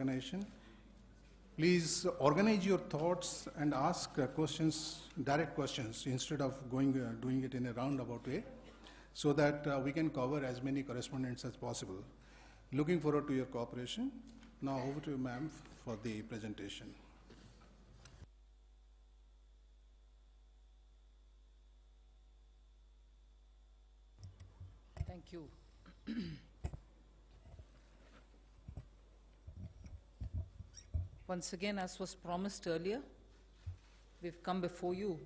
organization. Please organize your thoughts and ask questions, direct questions, instead of doing it in a roundabout way, so that we can cover as many correspondents as possible. Looking forward to your cooperation. Now over to you, ma'am, for the presentation. Thank you. Once again, as was promised earlier, we've come before you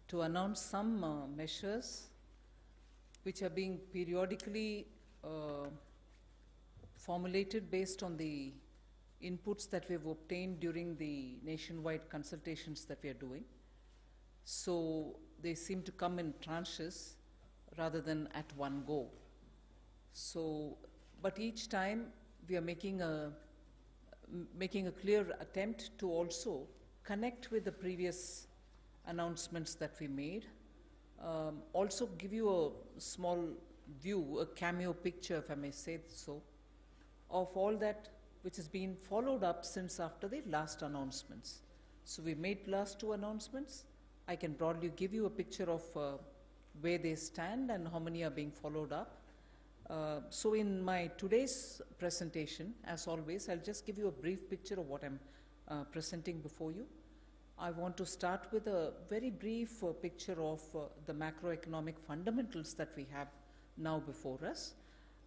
to announce some measures which are being periodically formulated based on the inputs that we've obtained during the nationwide consultations that we are doing. So they seem to come in tranches rather than at one go. So, but each time we are making a clear attempt to also connect with the previous announcements that we made. Also give you a small view, a cameo picture, if I may say so, of all that which has been followed up since after the last announcements. So we made last two announcements. I can broadly give you a picture of where they stand and how many are being followed up. So in my today's presentation, as always, I'll just give you a brief picture of what I'm presenting before you. I want to start with a very brief picture of the macroeconomic fundamentals that we have now before us,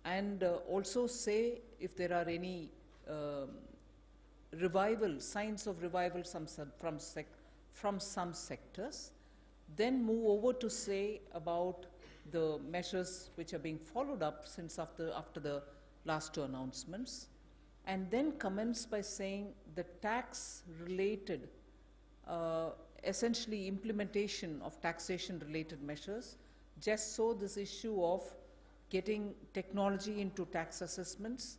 and also say if there are any signs of revival from some sectors, then move over to say about the measures which are being followed up since after the last two announcements, and then commence by saying the tax-related, essentially implementation of taxation-related measures, just so this issue of getting technology into tax assessments,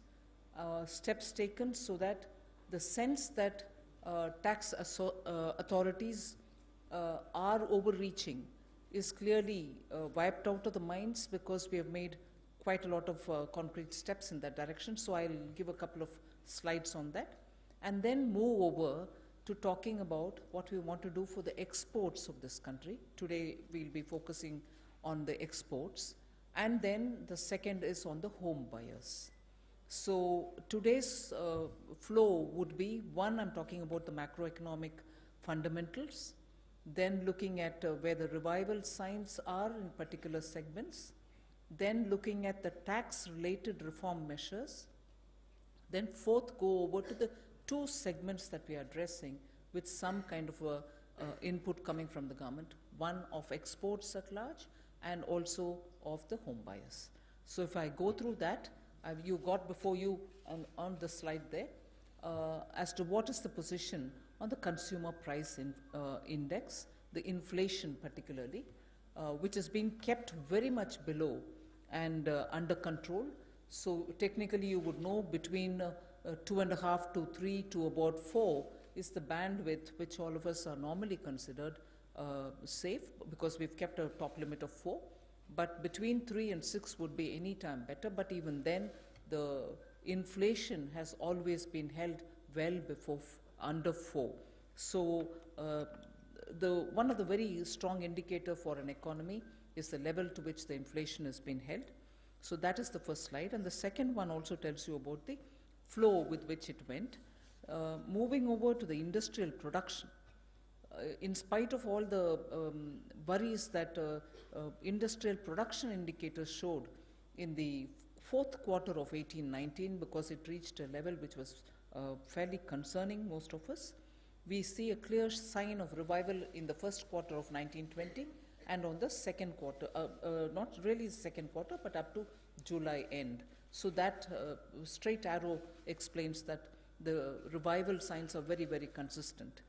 steps taken so that the sense that tax authorities are overreaching is clearly wiped out of the minds, because we have made quite a lot of concrete steps in that direction. So I'll give a couple of slides on that, and then move over to talking about what we want to do for the exports of this country. Today we'll be focusing on the exports, and then the second is on the home buyers. So today's flow would be, one, I'm talking about the macroeconomic fundamentals, then looking at where the revival signs are in particular segments, then looking at the tax-related reform measures, then fourth, go over to the two segments that we are addressing with some kind of input coming from the government, one of exports at large and also of the home buyers. So if I go through that, you got before you on the slide there as to what is the position on the consumer price index, the inflation particularly, which has been kept very much below and under control. So technically you would know between 2.5 to 3 to about 4 is the bandwidth which all of us are normally considered safe, because we've kept a top limit of 4. But between 3 and 6 would be any time better, but even then the inflation has always been held well before under 4. So one of the very strong indicator for an economy is the level to which the inflation has been held. So that is the first slide, and the second one also tells you about the flow with which it went. Moving over to the industrial production, in spite of all the worries that industrial production indicators showed in the fourth quarter of 18-19, because it reached a level which was fairly concerning most of us, we see a clear sign of revival in the first quarter of 19-20 and on the second quarter, not really the second quarter, but up to July end. So that straight arrow explains that the revival signs are very, very consistent.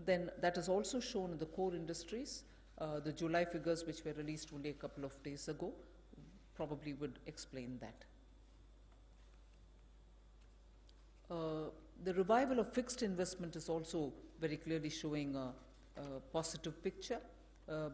Then that is also shown in the core industries. The July figures, which were released only a couple of days ago, probably would explain that. The revival of fixed investment is also very clearly showing a positive picture.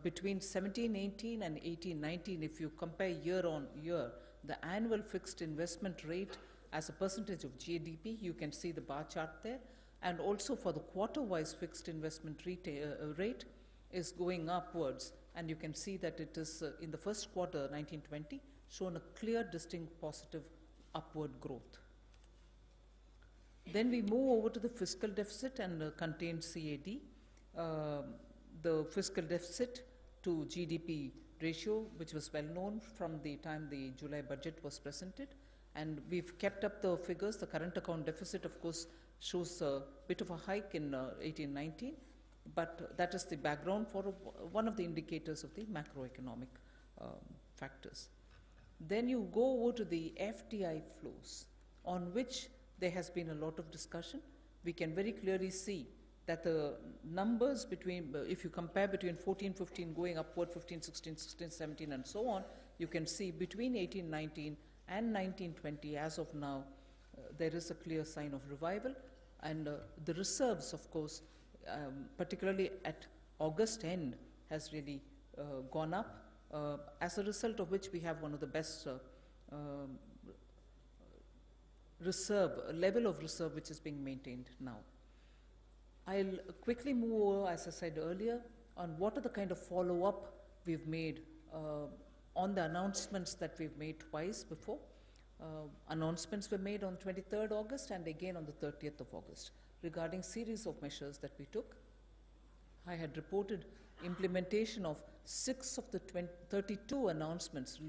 Between 17-18 and 18-19, if you compare year on year, the annual fixed investment rate as a percentage of GDP. You can see the bar chart there. And also for the quarter-wise fixed investment rate is going upwards. And you can see that it is in the first quarter 1920 shown a clear, distinct, positive upward growth. Then we move over to the fiscal deficit and contained CAD. The fiscal deficit to GDP ratio, which was well known from the time the July budget was presented, and we've kept up the figures. The current account deficit, of course, shows a bit of a hike in 18-19, but that is the background for one of the indicators of the macroeconomic factors. Then you go over to the FDI flows, on which there has been a lot of discussion. We can very clearly see that the numbers between, if you compare between 14-15 going upward, 15-16, 16-17 and so on, you can see between 18-19 and 19-20 as of now, there is a clear sign of revival. And the reserves, of course, particularly at August end, has really gone up, as a result of which we have one of the best level of reserve which is being maintained now. I'll quickly move over, as I said earlier, on what are the kind of follow-up we've made on the announcements that we've made twice before. Announcements were made on 23rd August and again on the 30th of August regarding series of measures that we took. I had reported implementation of 6 of the 32 announcements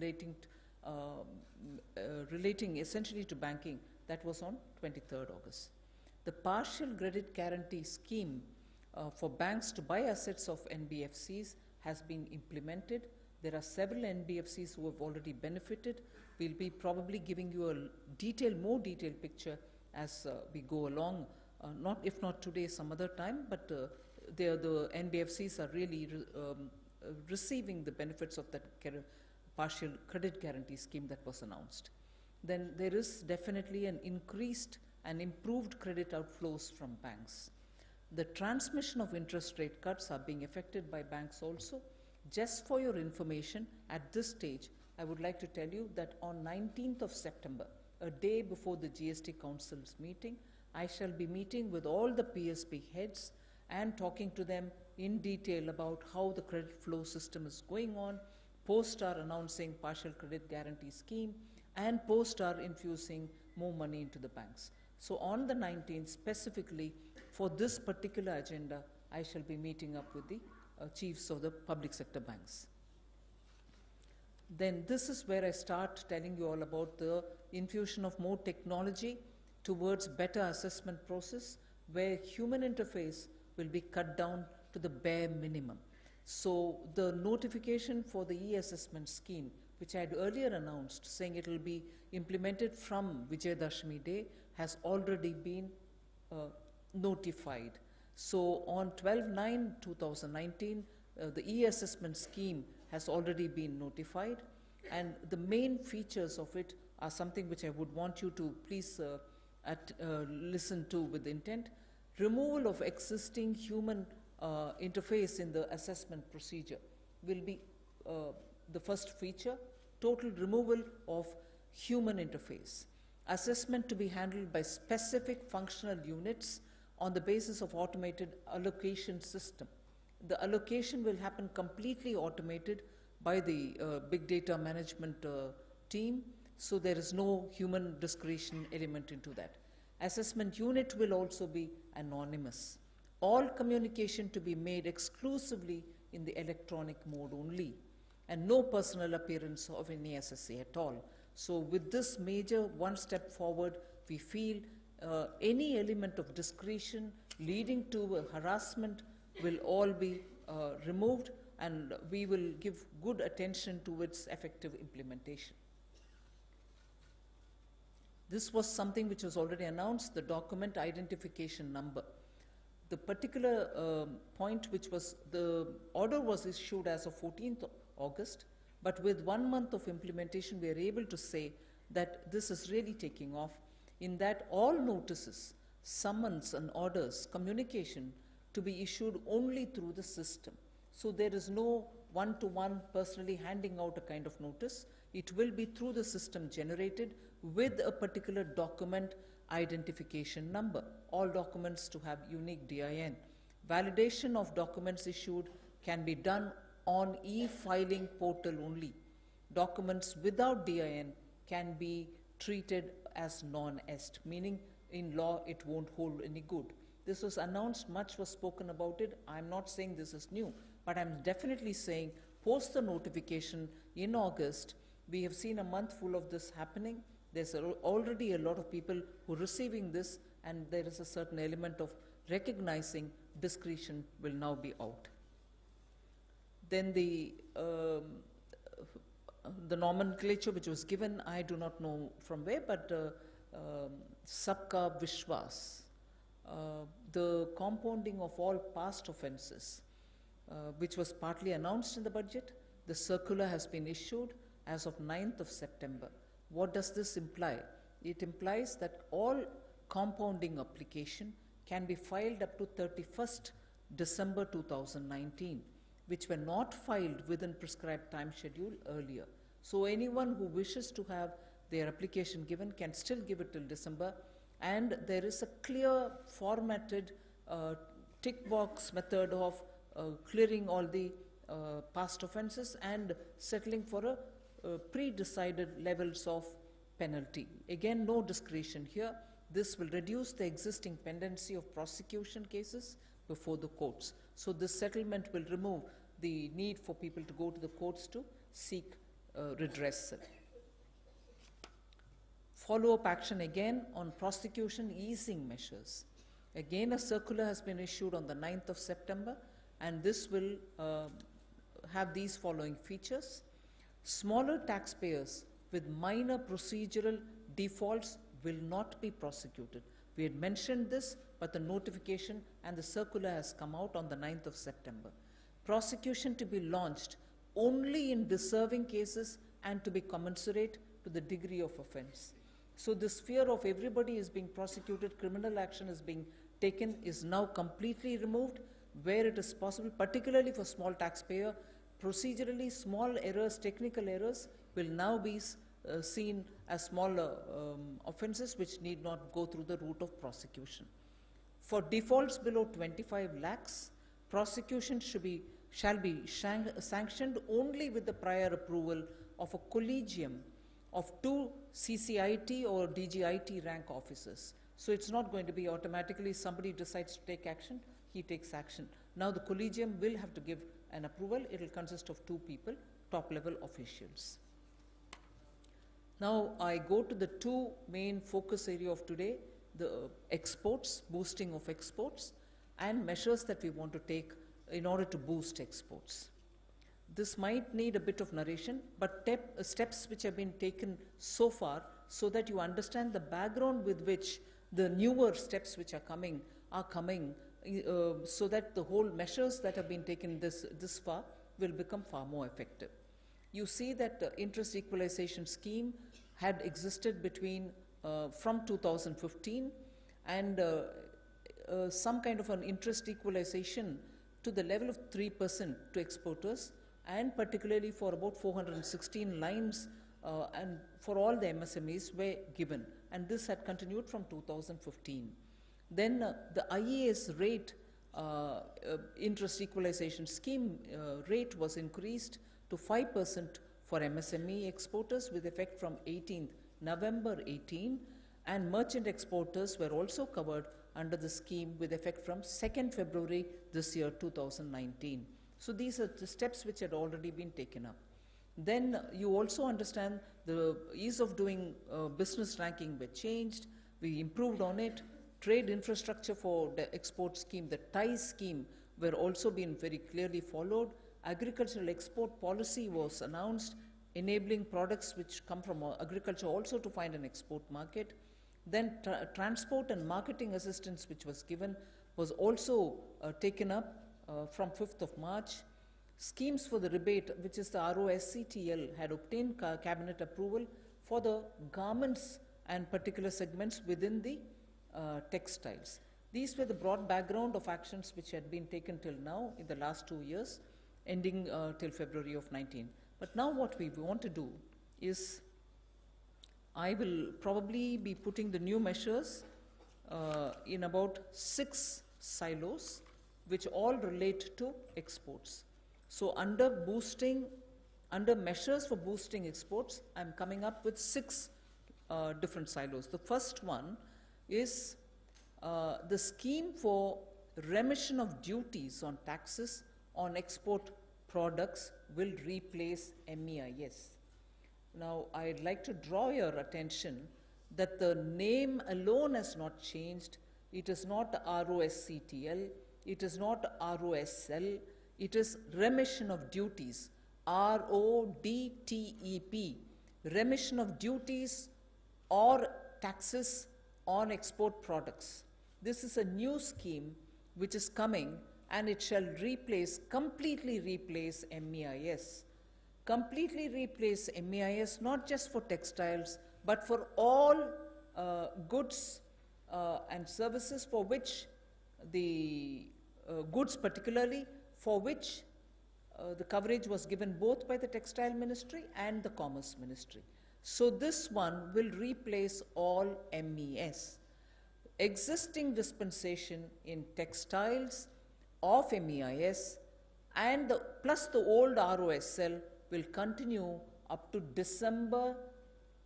relating essentially to banking. That was on 23rd August. The partial credit guarantee scheme for banks to buy assets of NBFCs has been implemented. There are several NBFCs who have already benefited. We'll be probably giving you a more detailed picture as we go along, if not today, some other time, but the NBFCs are really receiving the benefits of that partial credit guarantee scheme that was announced. Then there is definitely an increased and improved credit outflows from banks. The transmission of interest rate cuts are being affected by banks also. Just for your information, at this stage, I would like to tell you that on 19th of September, a day before the GST Council's meeting, I shall be meeting with all the PSB heads and talking to them in detail about how the credit flow system is going on, post our announcing partial credit guarantee scheme, and post our infusing more money into the banks. So on the 19th, specifically for this particular agenda, I shall be meeting up with the chiefs of the public sector banks. Then this is where I start telling you all about the infusion of more technology towards better assessment process, where human interface will be cut down to the bare minimum. So the notification for the e-assessment scheme, which I had earlier announced, saying it will be implemented from Vijayadashmi Day, has already been notified. So on 12/9/2019, the e-assessment scheme has already been notified, and the main features of it are something which I would want you to please listen to with intent. Removal of existing human interface in the assessment procedure will be the first feature. Total removal of human interface. Assessment to be handled by specific functional units on the basis of automated allocation system. The allocation will happen completely automated by the big data management team, so there is no human discretion element into that. Assessment unit will also be anonymous. All communication to be made exclusively in the electronic mode only, and no personal appearance of any SSA at all. So with this major one step forward, we feel any element of discretion leading to harassment will all be removed, and we will give good attention to its effective implementation. This was something which was already announced, the document identification number. The particular point which was, the order was issued as of 14th August, but with 1 month of implementation, we are able to say that this is really taking off, in that all notices, summons and orders, communication to be issued only through the system. So there is no one-to-one personally handing out a kind of notice. It will be through the system generated with a particular document identification number. All documents to have unique DIN. Validation of documents issued can be done on e-filing portal only. Documents without DIN can be treated as non-est, meaning in law it won't hold any good. This was announced, much was spoken about it. I'm not saying this is new, but I'm definitely saying post the notification in August, we have seen a month full of this happening. There's already a lot of people who are receiving this, and there is a certain element of recognizing discretion will now be out. Then the nomenclature which was given, I do not know from where, but Sabka Vishwas, the compounding of all past offences, which was partly announced in the budget. The circular has been issued as of 9th of September. What does this imply? It implies that all compounding application can be filed up to 31st December 2019, which were not filed within prescribed time schedule earlier. So anyone who wishes to have their application given can still give it till December, and there is a clear formatted tick box method of clearing all the past offences and settling for a pre-decided levels of penalty. Again, no discretion here. This will reduce the existing pendency of prosecution cases before the courts. So this settlement will remove the need for people to go to the courts to seek redressal. Follow-up action again on prosecution easing measures. Again, a circular has been issued on the 9th of September, and this will have these following features. Smaller taxpayers with minor procedural defaults will not be prosecuted. We had mentioned this, but the notification and the circular has come out on the 9th of September. Prosecution to be launched only in deserving cases and to be commensurate to the degree of offence. So this fear of everybody is being prosecuted, criminal action is being taken, is now completely removed where it is possible, particularly for small taxpayer. Procedurally, small errors, technical errors will now be seen as small offences which need not go through the route of prosecution. For defaults below 25 lakhs, prosecution shall be sanctioned only with the prior approval of a collegium of 2 CCIT or DGIT rank officers. So it's not going to be automatically somebody decides to take action, he takes action. Now the collegium will have to give an approval. It will consist of 2 people, top level officials. Now I go to the 2 main focus area of today, the exports, boosting of exports, and measures that we want to take in order to boost exports. This might need a bit of narration, but steps which have been taken so far so that you understand the background with which the newer steps which are coming so that the whole measures that have been taken this far will become far more effective. You see that the interest equalization scheme had existed between from 2015, and some kind of an interest equalization to the level of 3% to exporters, and particularly for about 416 lines and for all the MSMEs were given, and this had continued from 2015. Then the IES rate, interest equalization scheme rate was increased to 5% for MSME exporters with effect from 18th November 18, and merchant exporters were also covered under the scheme with effect from 2nd February this year 2019. So these are the steps which had already been taken up. Then you also understand the ease of doing business ranking were changed, we improved on it. Trade infrastructure for the export scheme, the ties scheme, were also being very clearly followed. Agricultural export policy was announced, enabling products which come from agriculture also to find an export market. Then transport and marketing assistance which was given was also taken up from 5th of March. Schemes for the rebate, which is the ROSCTL, had obtained cabinet approval for the garments and particular segments within the textiles. These were the broad background of actions which had been taken till now in the last 2 years, ending till February of 19. But now what we want to do is I will probably be putting the new measures in about 6 silos, which all relate to exports. So under measures for boosting exports, I'm coming up with 6 different silos. The first one is the scheme for remission of duties on taxes on export products will replace MEIS. Now, I'd like to draw your attention that the name alone has not changed. It is not ROSCTL, it is not ROSL, it is remission of duties, RODTEP, remission of duties or taxes on export products. This is a new scheme which is coming, and it shall completely replace MEIS. Completely replace MEIS, not just for textiles, but for all goods and services for which the goods particularly, for which the coverage was given both by the Textile Ministry and the Commerce Ministry. So this one will replace all MES. Existing dispensation in textiles of MEIS and plus the old ROSL will continue up to December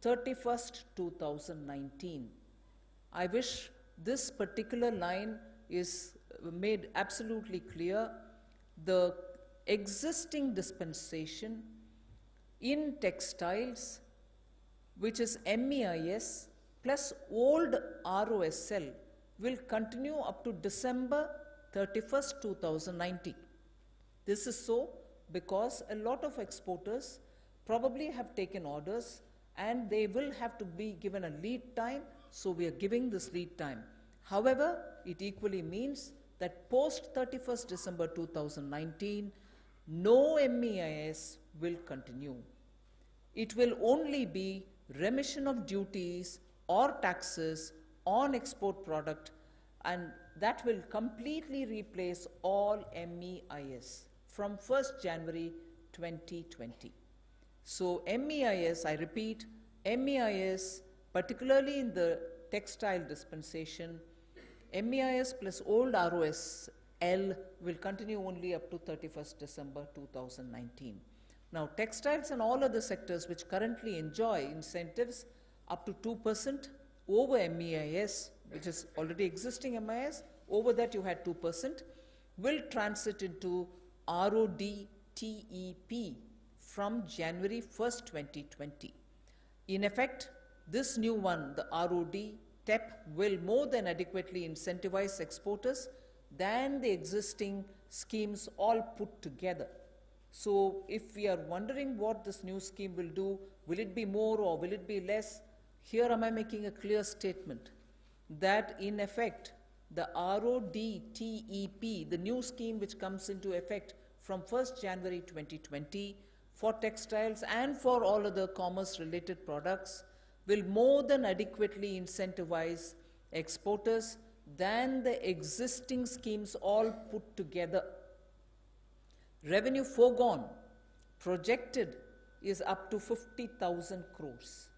31st, 2019. I wish this particular line is made absolutely clear. The existing dispensation in textiles, which is MEIS plus old ROSL, will continue up to December 31st, 2019. This is so because a lot of exporters probably have taken orders and they will have to be given a lead time, so we are giving this lead time. However, it equally means that post 31st December 2019, no MEIS will continue. It will only be remission of duties or taxes on export product, and that will completely replace all MEIS from 1st January 2020. So MEIS, I repeat, MEIS, particularly in the textile dispensation, MEIS plus old ROSL will continue only up to 31st December 2019. Now, textiles and all other sectors which currently enjoy incentives up to 2% over MEIS, which is already existing MEIS, over that you had 2%, will transit into RODTEP from January 1st, 2020. In effect, this new one, the RODTEP, will more than adequately incentivize exporters than the existing schemes all put together. So if we are wondering what this new scheme will do, will it be more or will it be less? Here am I making a clear statement that in effect, the RODTEP, the new scheme which comes into effect from 1st January 2020 for textiles and for all other commerce-related products, will more than adequately incentivize exporters than the existing schemes all put together. Revenue foregone projected is up to 50,000 crores.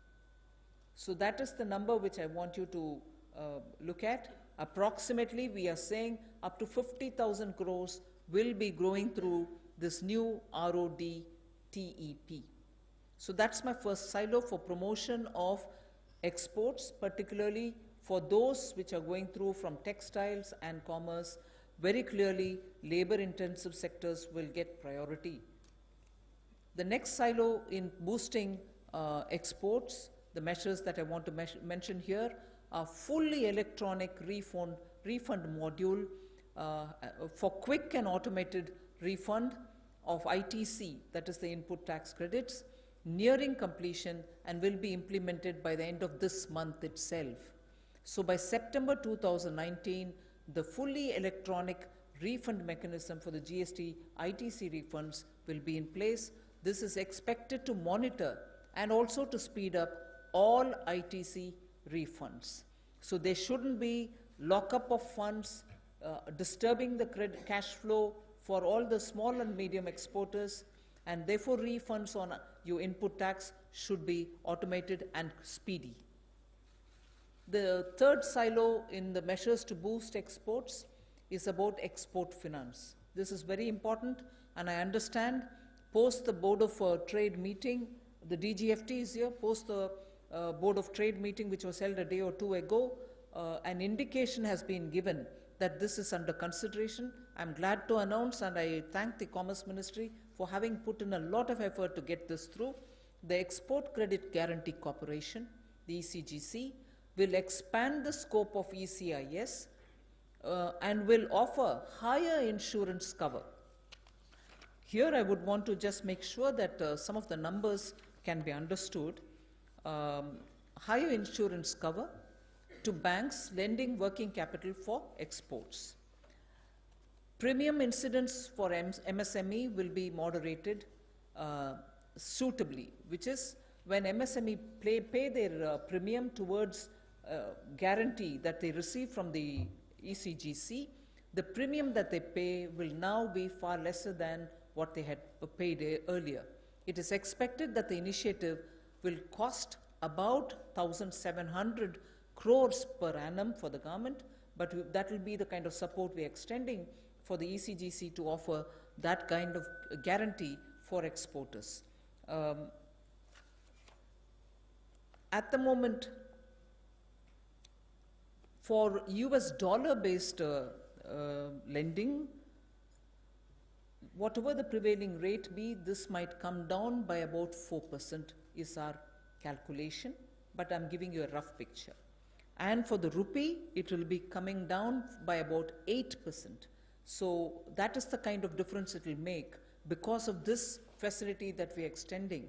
So that is the number which I want you to look at. Approximately, we are saying up to 50,000 crores will be growing through this new RODTEP. So that's my first silo for promotion of exports, particularly for those which are going through from textiles and commerce. Very clearly, labor-intensive sectors will get priority. The next silo in boosting exports, the measures that I want to mention here are fully electronic refund module for quick and automated refund of ITC, that is the input tax credits, nearing completion and will be implemented by the end of this month itself. So by September 2019, the fully electronic refund mechanism for the GST ITC refunds will be in place. This is expected to monitor and also to speed up all ITC refunds. So there shouldn't be lockup of funds, disturbing the cash flow for all the small and medium exporters, and therefore refunds on your input tax should be automated and speedy. The third silo in the measures to boost exports is about export finance. This is very important, and I understand post the Board of Trade meeting, the DGFT is here, post the Board of Trade meeting which was held a day or two ago, an indication has been given that this is under consideration. I'm glad to announce, and I thank the Commerce Ministry for having put in a lot of effort to get this through. The Export Credit Guarantee Corporation, the ECGC, will expand the scope of ECIS and will offer higher insurance cover. Here I would want to just make sure that some of the numbers can be understood. Higher insurance cover to banks lending working capital for exports. Premium incidence for MSME will be moderated suitably, which is when MSME pay their premium towards guarantee that they receive from the ECGC, the premium that they pay will now be far lesser than what they had paid earlier. It is expected that the initiative will cost about 1,700 crores per annum for the government, but that will be the kind of support we are extending for the ECGC to offer that kind of guarantee for exporters. At the moment, for US dollar-based lending, whatever the prevailing rate be, this might come down by about 4% is our calculation, but I'm giving you a rough picture. And for the rupee, it will be coming down by about 8%. So that is the kind of difference it will make because of this facility that we are extending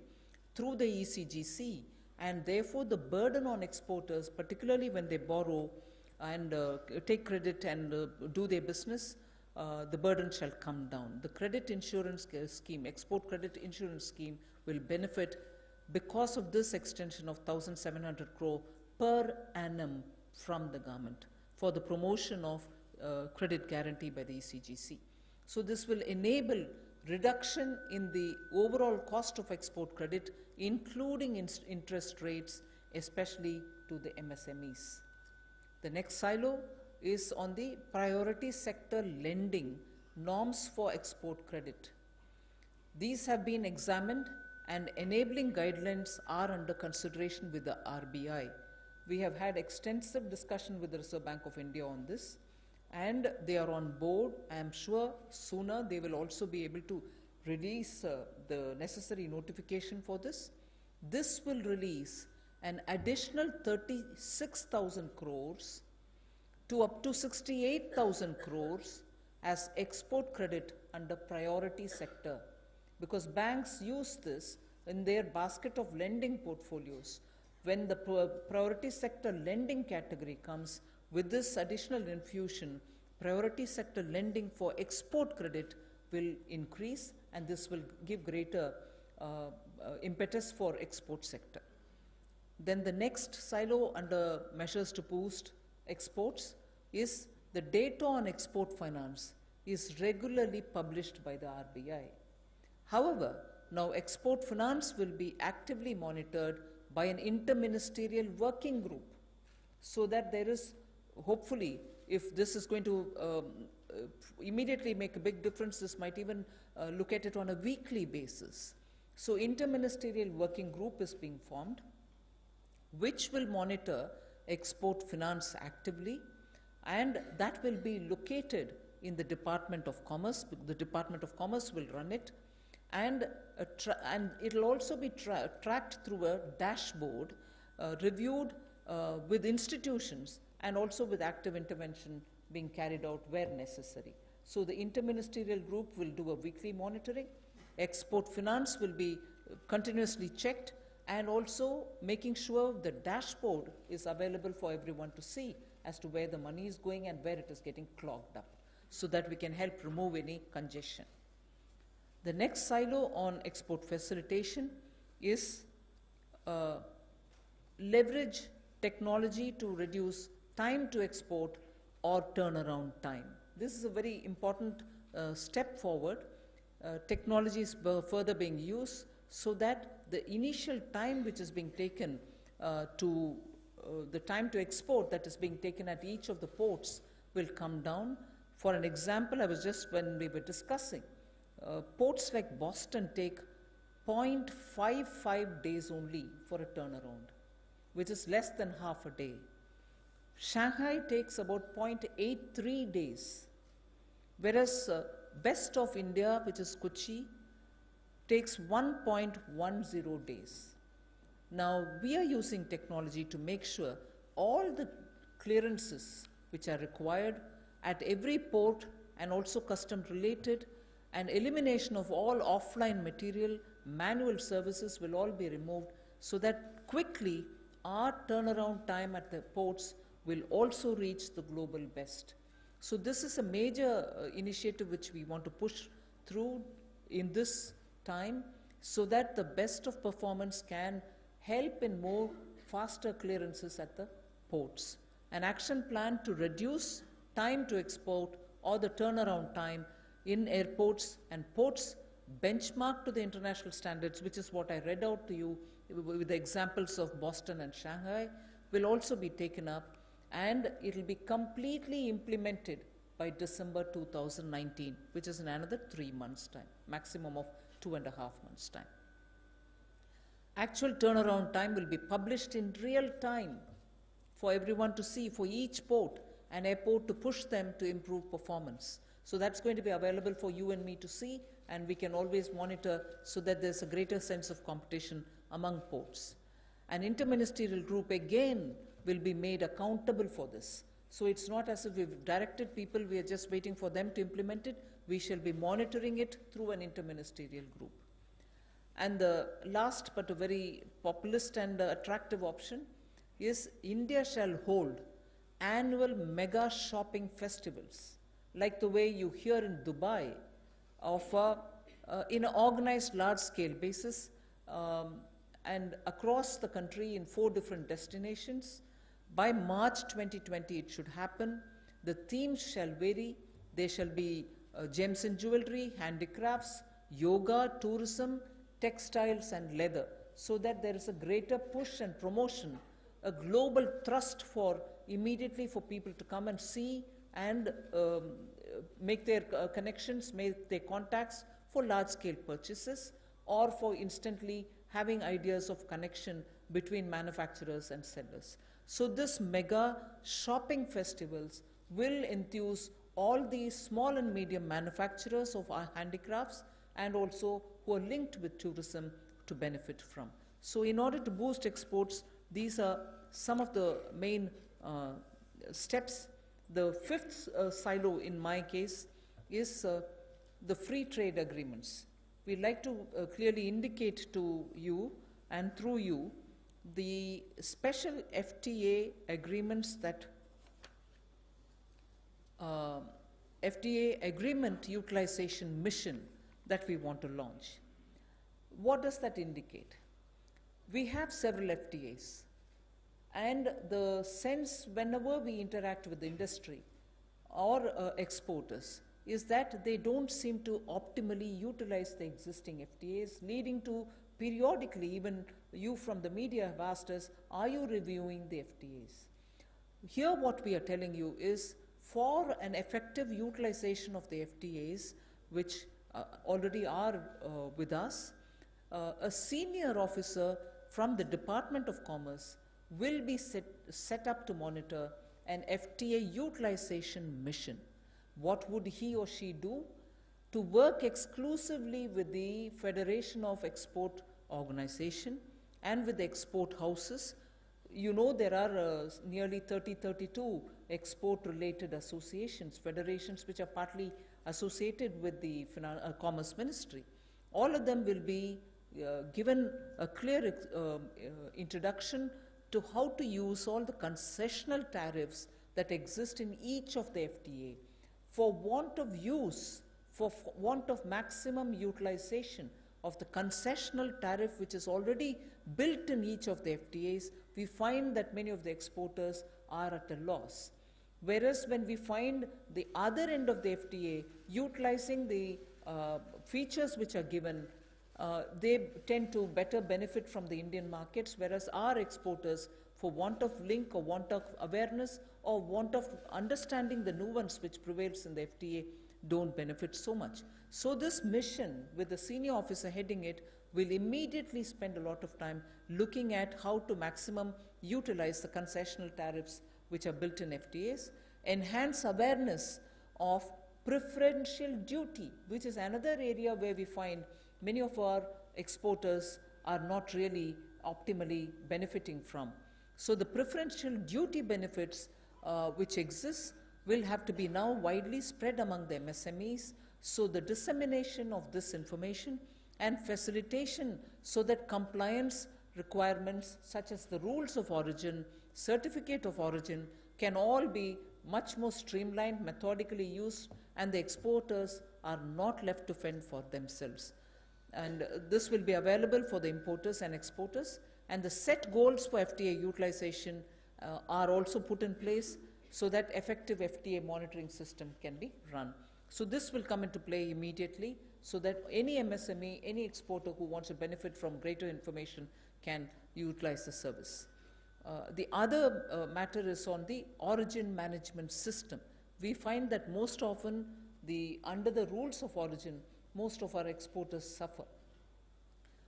through the ECGC, and therefore the burden on exporters, particularly when they borrow and take credit and do their business, the burden shall come down. The credit insurance scheme, export credit insurance scheme, will benefit because of this extension of 1,700 crore per annum from the government for the promotion of credit guarantee by the ECGC. So this will enable reduction in the overall cost of export credit, including interest rates, especially to the MSMEs. The next silo is on the priority sector lending norms for export credit. These have been examined and enabling guidelines are under consideration with the RBI. We have had extensive discussion with the Reserve Bank of India on this, and they are on board. I am sure sooner they will also be able to release the necessary notification for this. This will release an additional 36,000 crores to up to 68,000 crores as export credit under priority sector, because banks use this in their basket of lending portfolios. When the priority sector lending category comes with this additional infusion, priority sector lending for export credit will increase, and this will give greater impetus for export sector. Then the next silo under measures to boost exports is the data on export finance is regularly published by the RBI. However, now export finance will be actively monitored by an interministerial working group, so that there is, hopefully, if this is going to immediately make a big difference, this might even look at it on a weekly basis. So interministerial working group is being formed, which will monitor export finance actively, and that will be located in the Department of Commerce. The Department of Commerce will run it, and it will also be tracked through a dashboard, reviewed with institutions, and also with active intervention being carried out where necessary. So the interministerial group will do a weekly monitoring. Export finance will be continuously checked, and also making sure the dashboard is available for everyone to see as to where the money is going and where it is getting clogged up, so that we can help remove any congestion. The next silo on export facilitation is leverage technology to reduce time to export or turnaround time. This is a very important step forward. technology is further being used so that the initial time which is being taken the time to export that is being taken at each of the ports will come down. For an example, when we were discussing, ports like Boston take 0.55 days only for a turnaround, which is less than half a day. Shanghai takes about 0.83 days, whereas west of India, which is Kochi, takes 1.10 days. Now, we are using technology to make sure all the clearances which are required at every port and also custom related, and elimination of all offline material, manual services will all be removed so that quickly our turnaround time at the ports will also reach the global best. So this is a major initiative which we want to push through in this time so that the best of performance can help in more faster clearances at the ports. An action plan to reduce time to export or the turnaround time in airports and ports benchmarked to the international standards, which is what I read out to you with the examples of Boston and Shanghai, will also be taken up, and it will be completely implemented by December 2019, which is in another 3 months' time, maximum of 2.5 months' time. Actual turnaround time will be published in real time for everyone to see, for each port and airport to push them to improve performance. So that's going to be available for you and me to see, and we can always monitor so that there's a greater sense of competition among ports. An interministerial group again will be made accountable for this. So it's not as if we've directed people, we are just waiting for them to implement it. We shall be monitoring it through an interministerial group. And the last but a very populist and attractive option is India shall hold annual mega shopping festivals, like the way you hear in Dubai, in an organized large-scale basis and across the country in 4 different destinations. By March 2020 it should happen. The themes shall vary. They shall be gems and jewelry, handicrafts, yoga, tourism, textiles and leather, so that there is a greater push and promotion, a global thrust for immediately for people to come and see and make their connections, make their contacts for large-scale purchases, or for instantly having ideas of connection between manufacturers and sellers. So this mega shopping festivals will enthuse all these small and medium manufacturers of our handicrafts and also who are linked with tourism to benefit from. So in order to boost exports, these are some of the main steps. The 5th silo in my case is the free trade agreements. We'd like to clearly indicate to you and through you the special FTA agreements that FTA agreement utilization mission that we want to launch. What does that indicate? We have several FTAs, and the sense whenever we interact with the industry or exporters is that they don't seem to optimally utilize the existing FTAs, leading to periodically, even you from the media have asked us, are you reviewing the FTAs? Here what we are telling you is, for an effective utilization of the FTAs, which already are with us, a senior officer from the Department of Commerce will be set up to monitor an FTA utilization mission. What would he or she do? To work exclusively with the Federation of Export Organization and with the export houses. You know, there are nearly 32 export-related associations, federations which are partly associated with the Commerce Ministry. All of them will be given a clear introduction to how to use all the concessional tariffs that exist in each of the FTA. For want of use, for want of maximum utilization of the concessional tariff which is already built in each of the FTAs, we find that many of the exporters are at a loss. Whereas when we find the other end of the FTA utilizing the features which are given, they tend to better benefit from the Indian markets, whereas our exporters, for want of link or want of awareness or want of understanding the nuance which prevails in the FTA, don't benefit so much. So this mission, with the senior officer heading it, will immediately spend a lot of time looking at how to maximum utilize the concessional tariffs which are built in FTAs, enhance awareness of preferential duty, which is another area where we find many of our exporters are not really optimally benefiting from. So the preferential duty benefits which exist will have to be now widely spread among the MSMEs, so the dissemination of this information and facilitation so that compliance requirements such as the rules of origin, certificate of origin can all be much more streamlined, methodically used, and the exporters are not left to fend for themselves. And this will be available for the importers and exporters, and the set goals for FTA utilization are also put in place so that effective FTA monitoring system can be run. So this will come into play immediately so that any MSME, any exporter who wants to benefit from greater information can utilize the service. The other matter is on the origin management system. We find that most often under the rules of origin, most of our exporters suffer.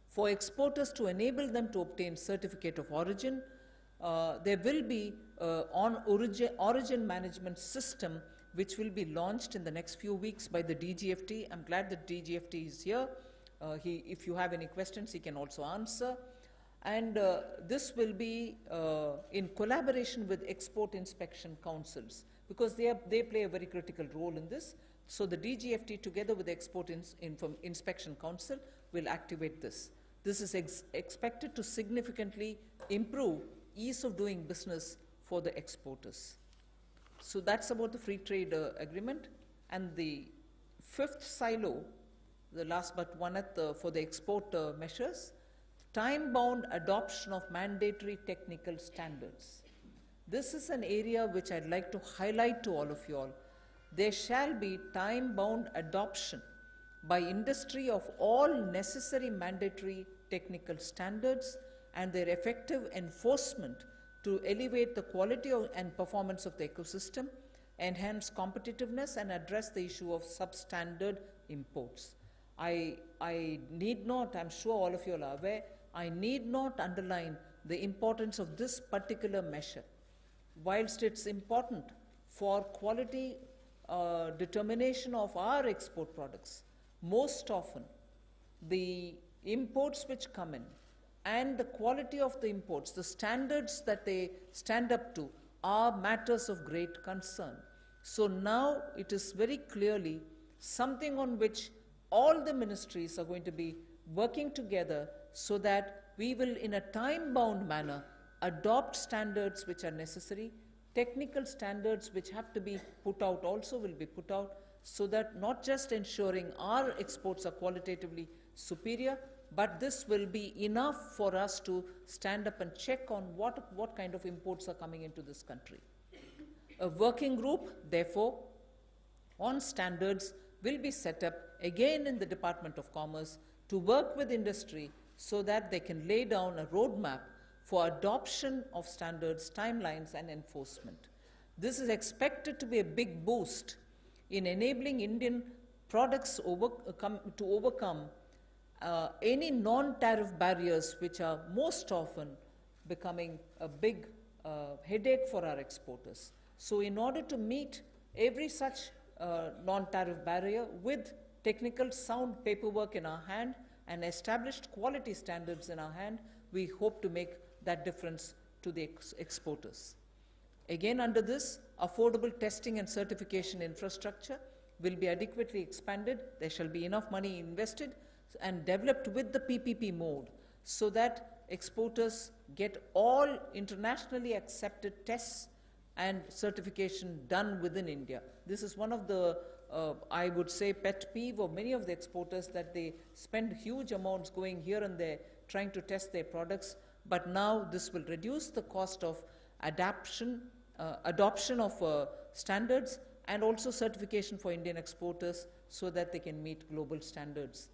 For exporters to enable them to obtain certificate of origin, there will be origin management system which will be launched in the next few weeks by the DGFT. I'm glad that DGFT is here. If you have any questions, he can also answer. And this will be in collaboration with export inspection councils, because they play a very critical role in this. So the DGFT together with the Export Inspection Council will activate this. This is expected to significantly improve ease of doing business for the exporters. So that's about the free trade agreement. And the fifth silo, the last but one for the export measures, time-bound adoption of mandatory technical standards. This is an area which I'd like to highlight to all of you all. There shall be time-bound adoption by industry of all necessary mandatory technical standards and their effective enforcement to elevate the quality and performance of the ecosystem, enhance competitiveness, and address the issue of substandard imports. I need not, I'm sure all of you are aware, I need not underline the importance of this particular measure. Whilst it's important for quality determination of our export products, most often the imports which come in and the quality of the imports, the standards that they stand up to, are matters of great concern. So now it is very clearly something on which all the ministries are going to be working together so that we will, in a time-bound manner, adopt standards which are necessary. Technical standards which have to be put out also will be put out, so that not just ensuring our exports are qualitatively superior, but this will be enough for us to stand up and check on what kind of imports are coming into this country. A working group, therefore, on standards will be set up again in the Department of Commerce to work with industry so that they can lay down a roadmap for adoption of standards, timelines, and enforcement. This is expected to be a big boost in enabling Indian products to overcome any non-tariff barriers which are most often becoming a big headache for our exporters. So in order to meet every such non-tariff barrier with technical sound paperwork in our hand and established quality standards in our hand, we hope to make that difference to the exporters. Again, under this, affordable testing and certification infrastructure will be adequately expanded. There shall be enough money invested and developed with the PPP mode so that exporters get all internationally accepted tests and certification done within India. This is one of the, I would say, pet peeve of many of the exporters, that they spend huge amounts going here and there trying to test their products. But now this will reduce the cost of adoption of standards, and also certification for Indian exporters so that they can meet global standards.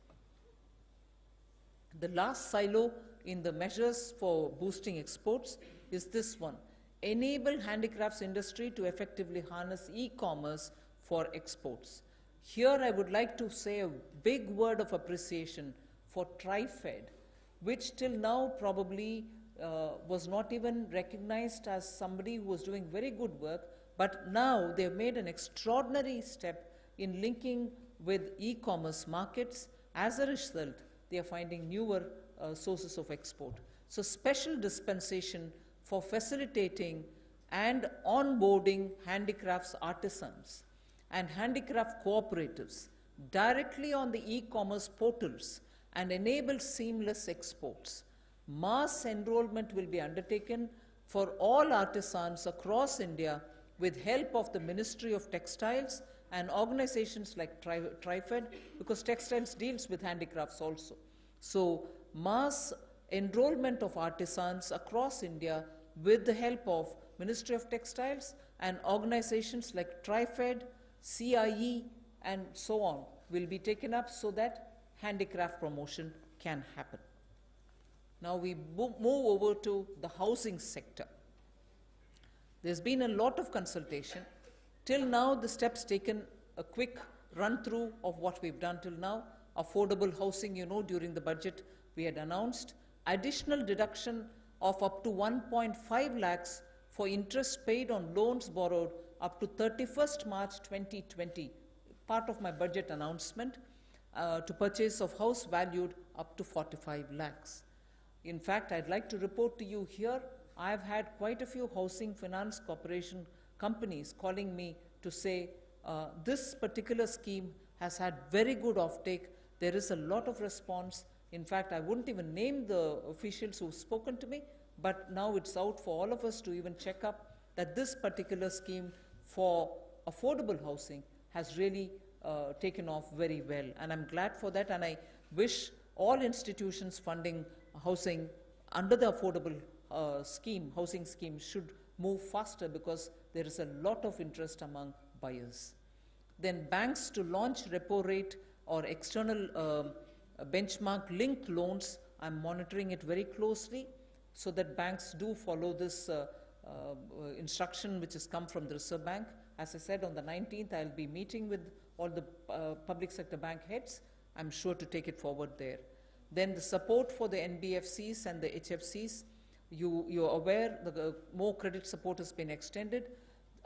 The last silo in the measures for boosting exports is this one: enable handicrafts industry to effectively harness e-commerce for exports. Here I would like to say a big word of appreciation for TriFed, which till now probably was not even recognized as somebody who was doing very good work, but now they've made an extraordinary step in linking with e-commerce markets. As a result, they are finding newer sources of export. So special dispensation for facilitating and onboarding handicrafts artisans and handicraft cooperatives directly on the e-commerce portals and enable seamless exports. Mass enrollment will be undertaken for all artisans across India with help of the Ministry of Textiles and organizations like TriFed, because textiles deals with handicrafts also. So mass enrollment of artisans across India with the help of Ministry of Textiles and organizations like TriFed, CIE, and so on will be taken up so that handicraft promotion can happen. Now we move over to the housing sector. There's been a lot of consultation. Till now, the steps taken, a quick run through of what we've done till now. Affordable housing, you know, during the budget we had announced. Additional deduction of up to 1.5 lakhs for interest paid on loans borrowed up to 31st March 2020, part of my budget announcement, to purchase of house valued up to 45 lakhs. In fact, I'd like to report to you here, I've had quite a few housing finance corporation companies calling me to say, this particular scheme has had very good offtake. There is a lot of response. In fact, I wouldn't even name the officials who've spoken to me, but now it's out for all of us to even check up that this particular scheme for affordable housing has really taken off very well. And I'm glad for that, and I wish all institutions funding housing under the affordable housing scheme should move faster, because there is a lot of interest among buyers. Then banks to launch repo rate or external benchmark linked loans. I'm monitoring it very closely so that banks do follow this instruction which has come from the Reserve Bank. As I said, on the 19th, I'll be meeting with all the public sector bank heads. I'm sure to take it forward there. Then the support for the NBFCs and the HFCs. You're aware the more credit support has been extended,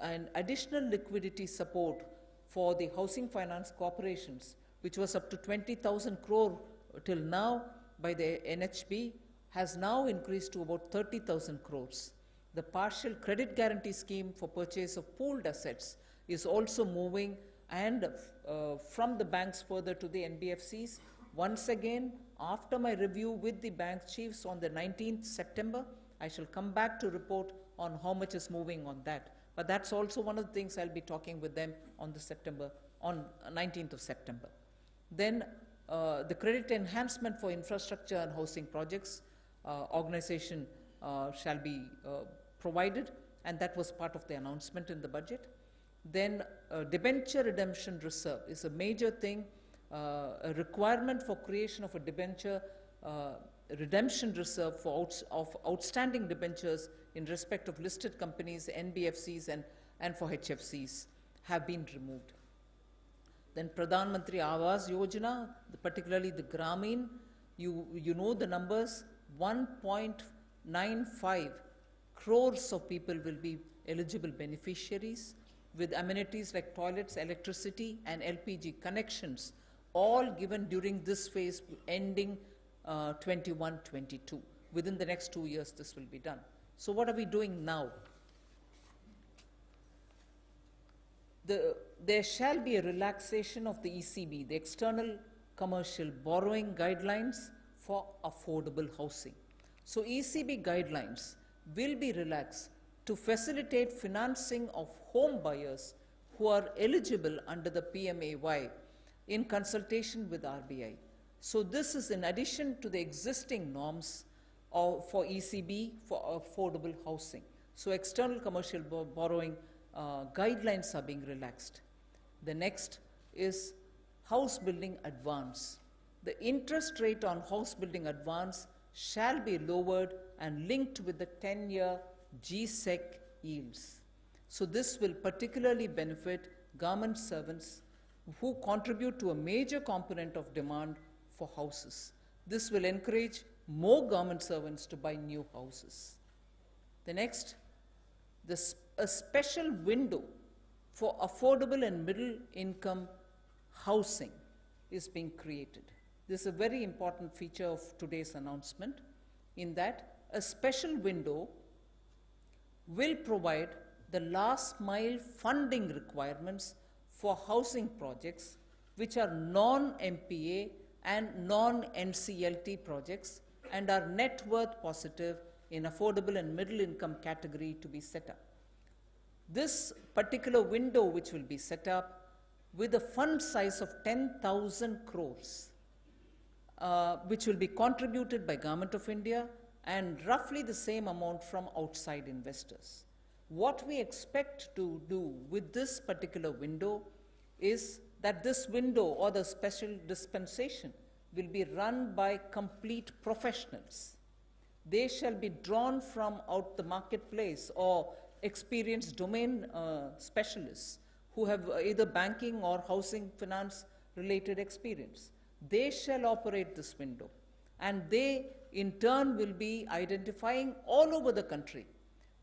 and additional liquidity support for the housing finance corporations, which was up to 20,000 crore till now by the NHB, has now increased to about 30,000 crores. The partial credit guarantee scheme for purchase of pooled assets is also moving, and from the banks further to the NBFCs. Once again, after my review with the bank chiefs on the 19th September, I shall come back to report on how much is moving on that. But that's also one of the things I'll be talking with them on on 19th of September. Then the credit enhancement for infrastructure and housing projects organization shall be provided, and that was part of the announcement in the budget. Then debenture redemption reserve is a major thing. A requirement for creation of a debenture redemption reserve for outstanding debentures in respect of listed companies, NBFCs, and for HFCs have been removed. Then Pradhan Mantri Awas Yojana, particularly the Grameen, you know the numbers, 1.95 crores of people will be eligible beneficiaries, with amenities like toilets, electricity, and LPG connections, all given during this phase ending 21-22. Within the next 2 years, this will be done. So what are we doing now? There shall be a relaxation of the ECB, the external commercial borrowing guidelines for affordable housing. So ECB guidelines will be relaxed to facilitate financing of home buyers who are eligible under the PMAY in consultation with RBI. So this is in addition to the existing norms for ECB for affordable housing. So external commercial borrowing guidelines are being relaxed. The next is house building advance. The interest rate on house building advance shall be lowered and linked with the 10-year GSEC yields. So this will particularly benefit government servants who contribute to a major component of demand for houses. This will encourage more government servants to buy new houses. The next, a special window for affordable and middle income housing is being created. This is a very important feature of today's announcement, in that a special window will provide the last mile funding requirements for housing projects which are non-MPA and non-NCLT projects and are net worth positive in affordable and middle income category to be set up. This particular window, which will be set up with a fund size of 10,000 crores, which will be contributed by Government of India and roughly the same amount from outside investors. What we expect to do with this particular window is that this window or the special dispensation will be run by complete professionals. They shall be drawn from out the marketplace or experienced domain specialists who have either banking or housing finance related experience. They shall operate this window, and they in turn will be identifying all over the country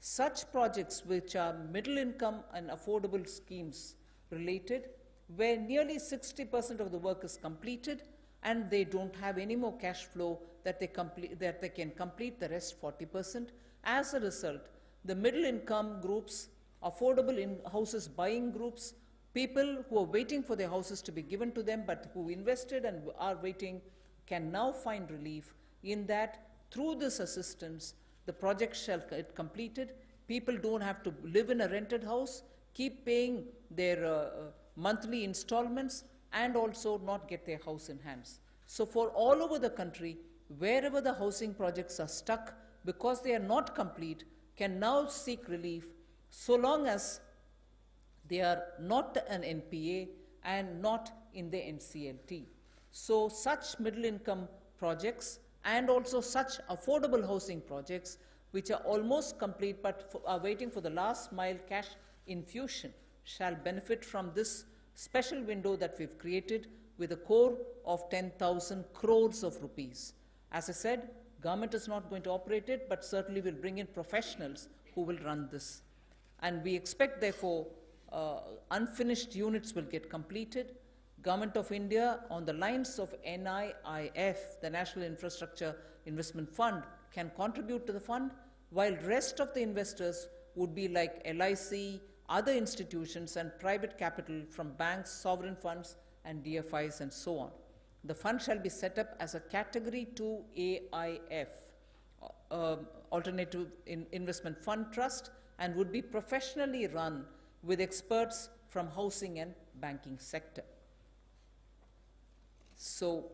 such projects which are middle income and affordable schemes related, where nearly 60% of the work is completed and they don't have any more cash flow that they can complete the rest 40%. As a result, the middle income groups, affordable houses buying groups, people who are waiting for their houses to be given to them but who invested and are waiting can now find relief in that through this assistance, the project shall get completed. People don't have to live in a rented house, keep paying their monthly installments, and also not get their house in hands. So for all over the country, wherever the housing projects are stuck because they are not complete, can now seek relief so long as they are not an NPA and not in the NCLT. So such middle income projects and also such affordable housing projects which are almost complete but are waiting for the last mile cash infusion shall benefit from this special window that we've created with a core of 10,000 crores of rupees. As I said, government is not going to operate it, but certainly will bring in professionals who will run this. And we expect, therefore, unfinished units will get completed. Government of India, on the lines of NIIF, the National Infrastructure Investment Fund, can contribute to the fund, while rest of the investors would be like LIC, other institutions and private capital from banks, sovereign funds and DFIs and so on. The fund shall be set up as a Category 2 AIF, Alternative Investment Fund Trust, and would be professionally run with experts from housing and banking sector. So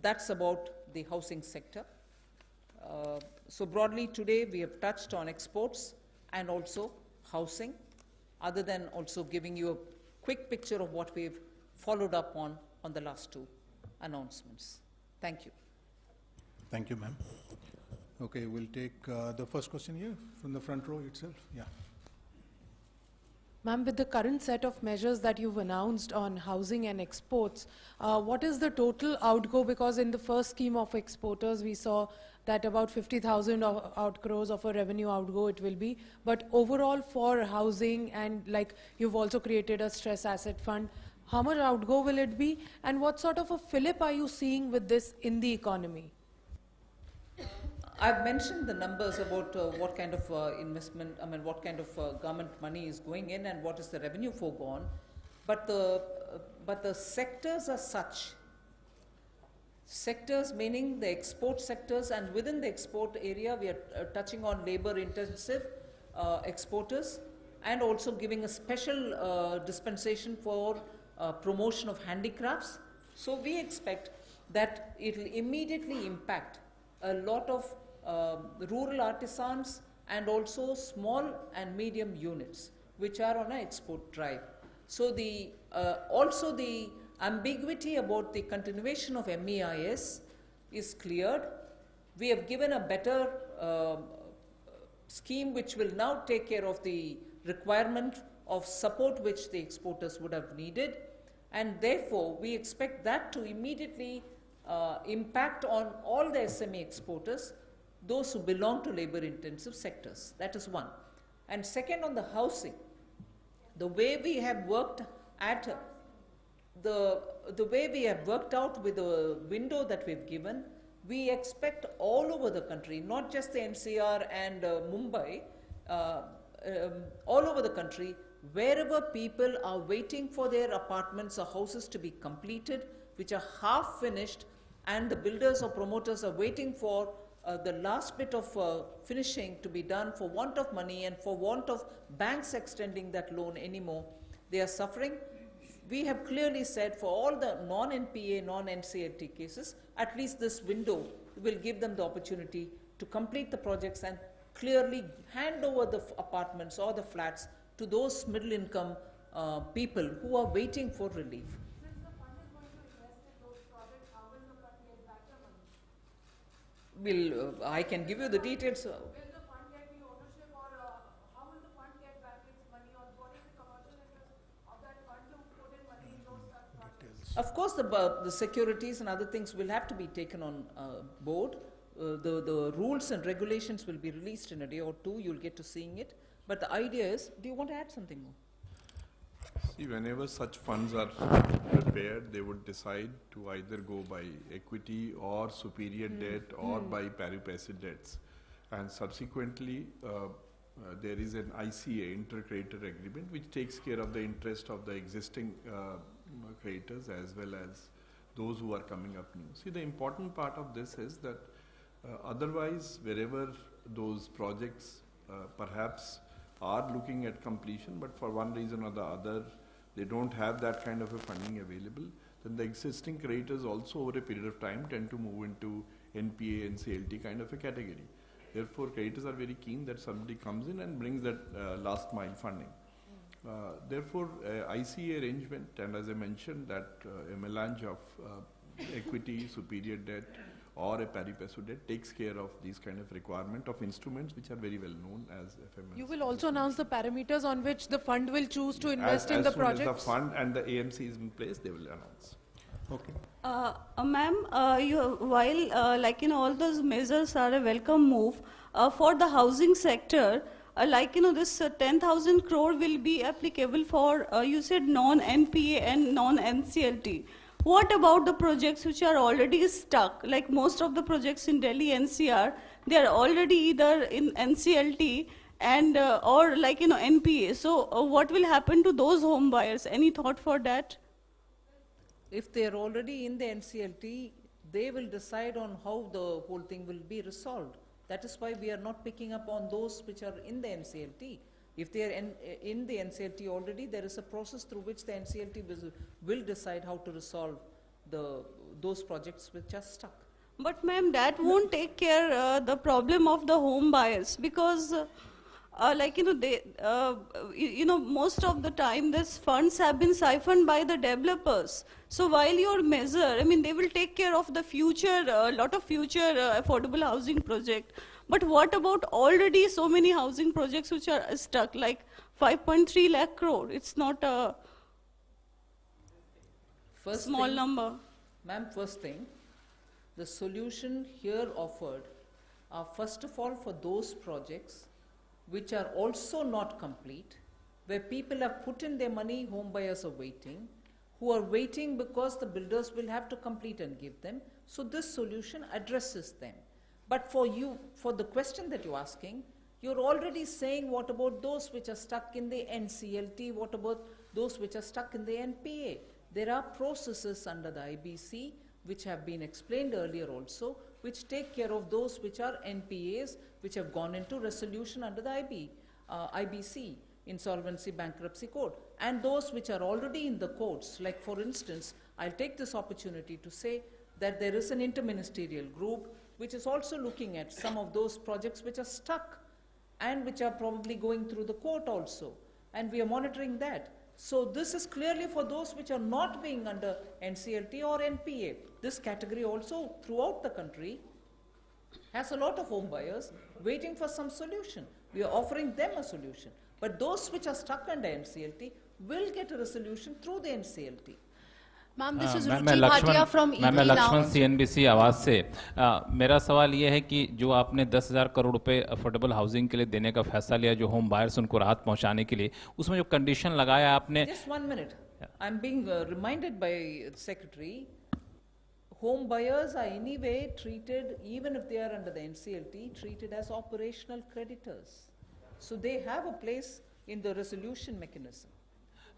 that's about the housing sector. So broadly today we have touched on exports and also housing, other than also giving you a quick picture of what we've followed up on the last two announcements. Thank you. Thank you, ma'am. Okay, we'll take the first question here from the front row itself. Yeah. Ma'am, with the current set of measures that you've announced on housing and exports, what is the total outgo? Because in the first scheme of exporters, we saw that about 50,000 crores of a revenue outgo it will be. But overall for housing and like you've also created a stress asset fund, how much outgo will it be? And what sort of a fillip are you seeing with this in the economy? I've mentioned the numbers about what kind of investment, what kind of government money is going in and what is the revenue foregone. But the sectors are such. Sectors meaning the export sectors, and within the export area we are touching on labor intensive exporters and also giving a special dispensation for promotion of handicrafts. So we expect that it will immediately impact a lot of rural artisans and also small and medium units, which are on an export drive. So also the ambiguity about the continuation of MEIS is cleared. We have given a better scheme which will now take care of the requirement of support which the exporters would have needed, and therefore we expect that to immediately impact on all the SME exporters, those who belong to labor intensive sectors. That is one. And second, on the housing, the way we have worked at the way we have worked out with the window that we've given, we expect all over the country, not just the NCR and Mumbai, all over the country, wherever people are waiting for their apartments or houses to be completed, which are half finished, and the builders or promoters are waiting for the last bit of finishing to be done for want of money and for want of banks extending that loan anymore, they are suffering. We have clearly said for all the non-NPA, non-NCLT cases, at least this window will give them the opportunity to complete the projects and clearly hand over the apartments or the flats to those middle income people who are waiting for relief. Since the fund is going to invest in those projects, how will the fund get back the money? I can give you the details. Will the fund get the ownership, or how will the fund get back its money, or what is the commercial interest of that fund to put in money in those projects? Of course, the securities and other things will have to be taken on board. The rules and regulations will be released in a day or two. You'll get to seeing it. But the idea is, do you want to add something more? See, whenever such funds are prepared, they would decide to either go by equity or superior debt or by pari passu debts. And subsequently, there is an ICA, inter-creditor agreement, which takes care of the interest of the existing creditors as well as those who are coming up new. See, the important part of this is that otherwise, wherever those projects perhaps are looking at completion, but for one reason or the other, they don't have that kind of a funding available, then the existing creditors also over a period of time tend to move into NPA, NCLT kind of a category. Therefore, creditors are very keen that somebody comes in and brings that last mile funding. Therefore, ICA arrangement, and as I mentioned, that a melange of equity, superior debt, or a pari passu debt takes care of these kind of requirement of instruments which are very well known as FMS. You will also announce the parameters on which the fund will choose to invest in the projects? As soon as the fund and the AMC is in place, they will announce. Okay. Ma'am, while all those measures are a welcome move, for the housing sector, this 10,000 crore will be applicable for, you said, non-NPA and non-NCLT. What about the projects which are already stuck? Like most of the projects in Delhi NCR, they are already either in NCLT and or NPA. So what will happen to those home buyers? Any thought for that? If they are already in the NCLT, they will decide on how the whole thing will be resolved. That is why we are not picking up on those which are in the NCLT. If they are in the NCLT already, there is a process through which the NCLT will decide how to resolve those projects which are stuck. But ma'am, that won't take care the problem of the home buyers, because most of the time these funds have been siphoned by the developers. So while your measure, they will take care of the future, lot of future affordable housing project. But what about already so many housing projects which are stuck, like 5.3 lakh crore? It's not a small number. Ma'am, first thing, the solution here offered are first of all for those projects which are also not complete, where people have put in their money, home buyers are waiting, who are waiting because the builders will have to complete and give them. So this solution addresses them. But for the question that you're asking, you're already saying, what about those which are stuck in the NCLT? What about those which are stuck in the NPA? There are processes under the IBC, which have been explained earlier also, which take care of those which are NPAs, which have gone into resolution under the IBC, Insolvency Bankruptcy Code. And those which are already in the courts, like for instance, I'll take this opportunity to say that there is an interministerial group which is also looking at some of those projects which are stuck and which are probably going through the court also. and we are monitoring that. So this is clearly for those which are not being under NCLT or NPA. This category also throughout the country has a lot of home buyers waiting for some solution. We are offering them a solution. But those which are stuck under NCLT will get a resolution through the NCLT. Ma'am, this is मैं Ruchi Bhatia from ET मैं Lakshman now. CNBC आवाज़ से मेरा सवाल ये है कि जो आपने 10,000 करोड़ रुपए अफोर्डेबल हाउसिंग के लिए देने का फैसला लिया, जो होम बायर्स उनको राहत पहुंचाने के लिए, उसमें जो कंडीशन लगाया आपने. Just 1 minute. I'm being reminded by the Secretary, home buyers are anyway treated, even if they are under the NCLT, treated as operational creditors. So they have a place in the resolution mechanism.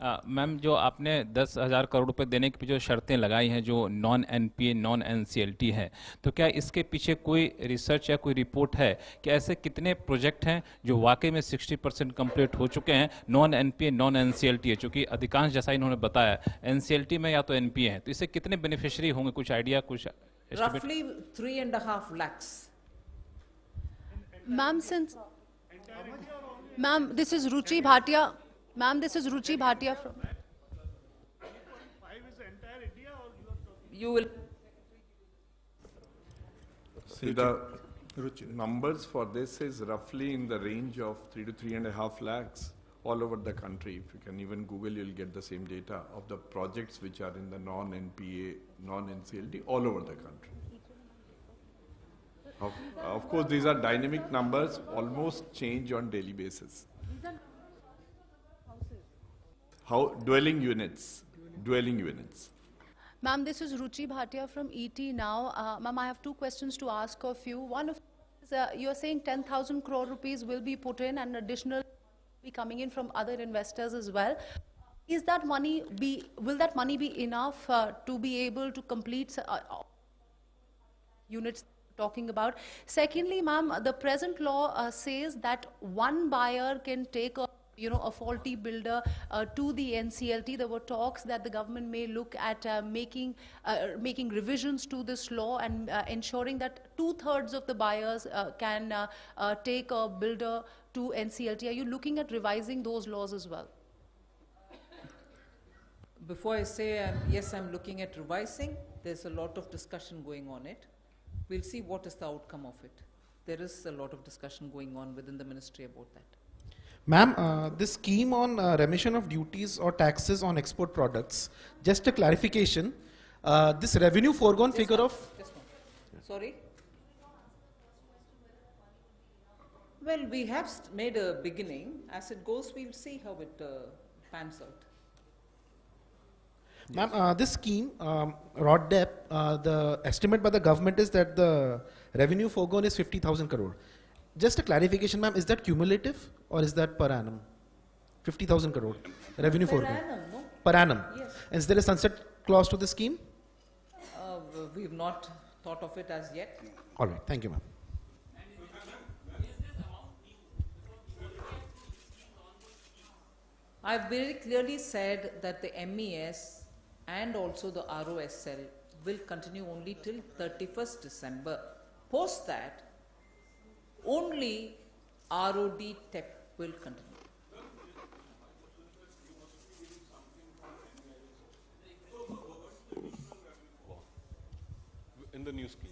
Ma'am, जो आपने 10,000 करोड़ रुपए देने की जो शर्तें लगाई हैं, जो नॉन NPA नॉन NCLT है, तो क्या इसके पीछे कोई रिसर्च या कोई रिपोर्ट है कि ऐसे कितने प्रोजेक्ट हैं जो वाकई में 60% कंप्लीट हो चुके हैं, नॉन NPA नॉन NCLT है, क्योंकि अधिकांश जैसा इन्होंने बताया NCLT में या तो NPA है, तो इससे कितने बेनिफिशियरी होंगे, कुछ आइडिया, कुछ estimate? Roughly 3.5 lakhs. Ma'am, Ma'am, this is Ruchi Bhatia. Ma'am, this is Ruchi Bhatia from. You will. See, the numbers for this is roughly in the range of 3 to 3.5 lakhs all over the country. If you can even Google, you'll get the same data of the projects which are in the non-NPA, non-NCLT all over the country. Of course, these are dynamic numbers, almost change on daily basis. How dwelling units. Ma'am, this is Ruchi Bhatia from ET now. Ma'am, I have two questions to ask of you. One of is, you're saying 10,000 crore rupees will be put in and additional be coming in from other investors as well. Is that money will that money be enough to be able to complete units talking about? Secondly, ma'am, the present law says that one buyer can take a faulty builder to the NCLT. There were talks that the government may look at making revisions to this law and ensuring that 2/3 of the buyers can take a builder to NCLT. Are you looking at revising those laws as well? Before I say yes, I'm looking at revising, there's a lot of discussion going on it. We'll see what is the outcome of it. There is a lot of discussion going on within the ministry about that. Ma'am, this scheme on remission of duties or taxes on export products, just a clarification, this revenue foregone figure of... Sorry? Well, we have made a beginning. As it goes, we'll see how it pans out. Ma'am, this scheme, RODDEP, the estimate by the government is that the revenue foregone is 50,000 crore. Just a clarification, ma'am, is that cumulative or is that per annum? 50,000 crore revenue foregone. Per annum, no? Per annum. Yes. Is there a sunset clause to the scheme? We've not thought of it as yet. All right, thank you, ma'am. I've very clearly said that the MES and also the ROSL will continue only till 31st December. Post that, only ROD TEP will continue. In the new scheme.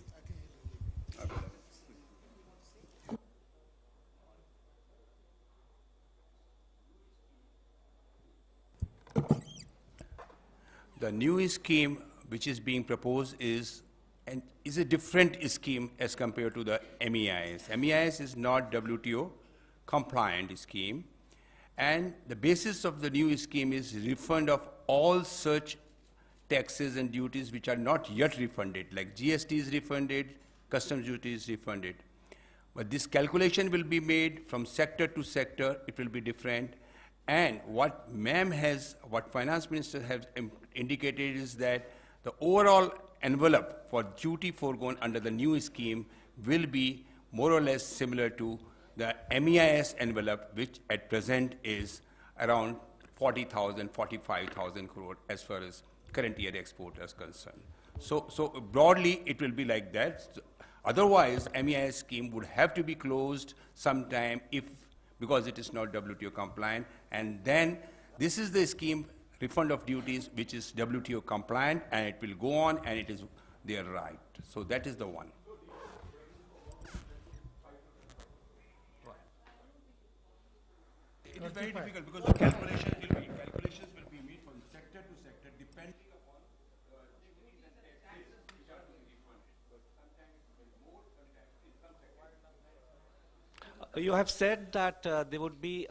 The new scheme which is being proposed is a different scheme as compared to the MEIS. MEIS is not WTO compliant scheme, and the basis of the new scheme is refund of all such taxes and duties which are not yet refunded, like GST is refunded, customs duty is refunded. But this calculation will be made from sector to sector, it will be different. And what Finance Minister has indicated is that the overall envelope for duty foregone under the new scheme will be more or less similar to the MEIS envelope, which at present is around 40,000, 45,000 crore as far as current year export is concerned. So broadly, it will be like that. Otherwise, MEIS scheme would have to be closed sometime if because it is not WTO compliant. And then this is the scheme, refund of duties, which is WTO compliant, and it will go on, and it is their right. So that is the one. It is very difficult because the calculations will be made from sector to sector depending upon the duties and taxes which are to be refunded. Because sometimes it will be more, sometimes in some sectors. You have said that there would be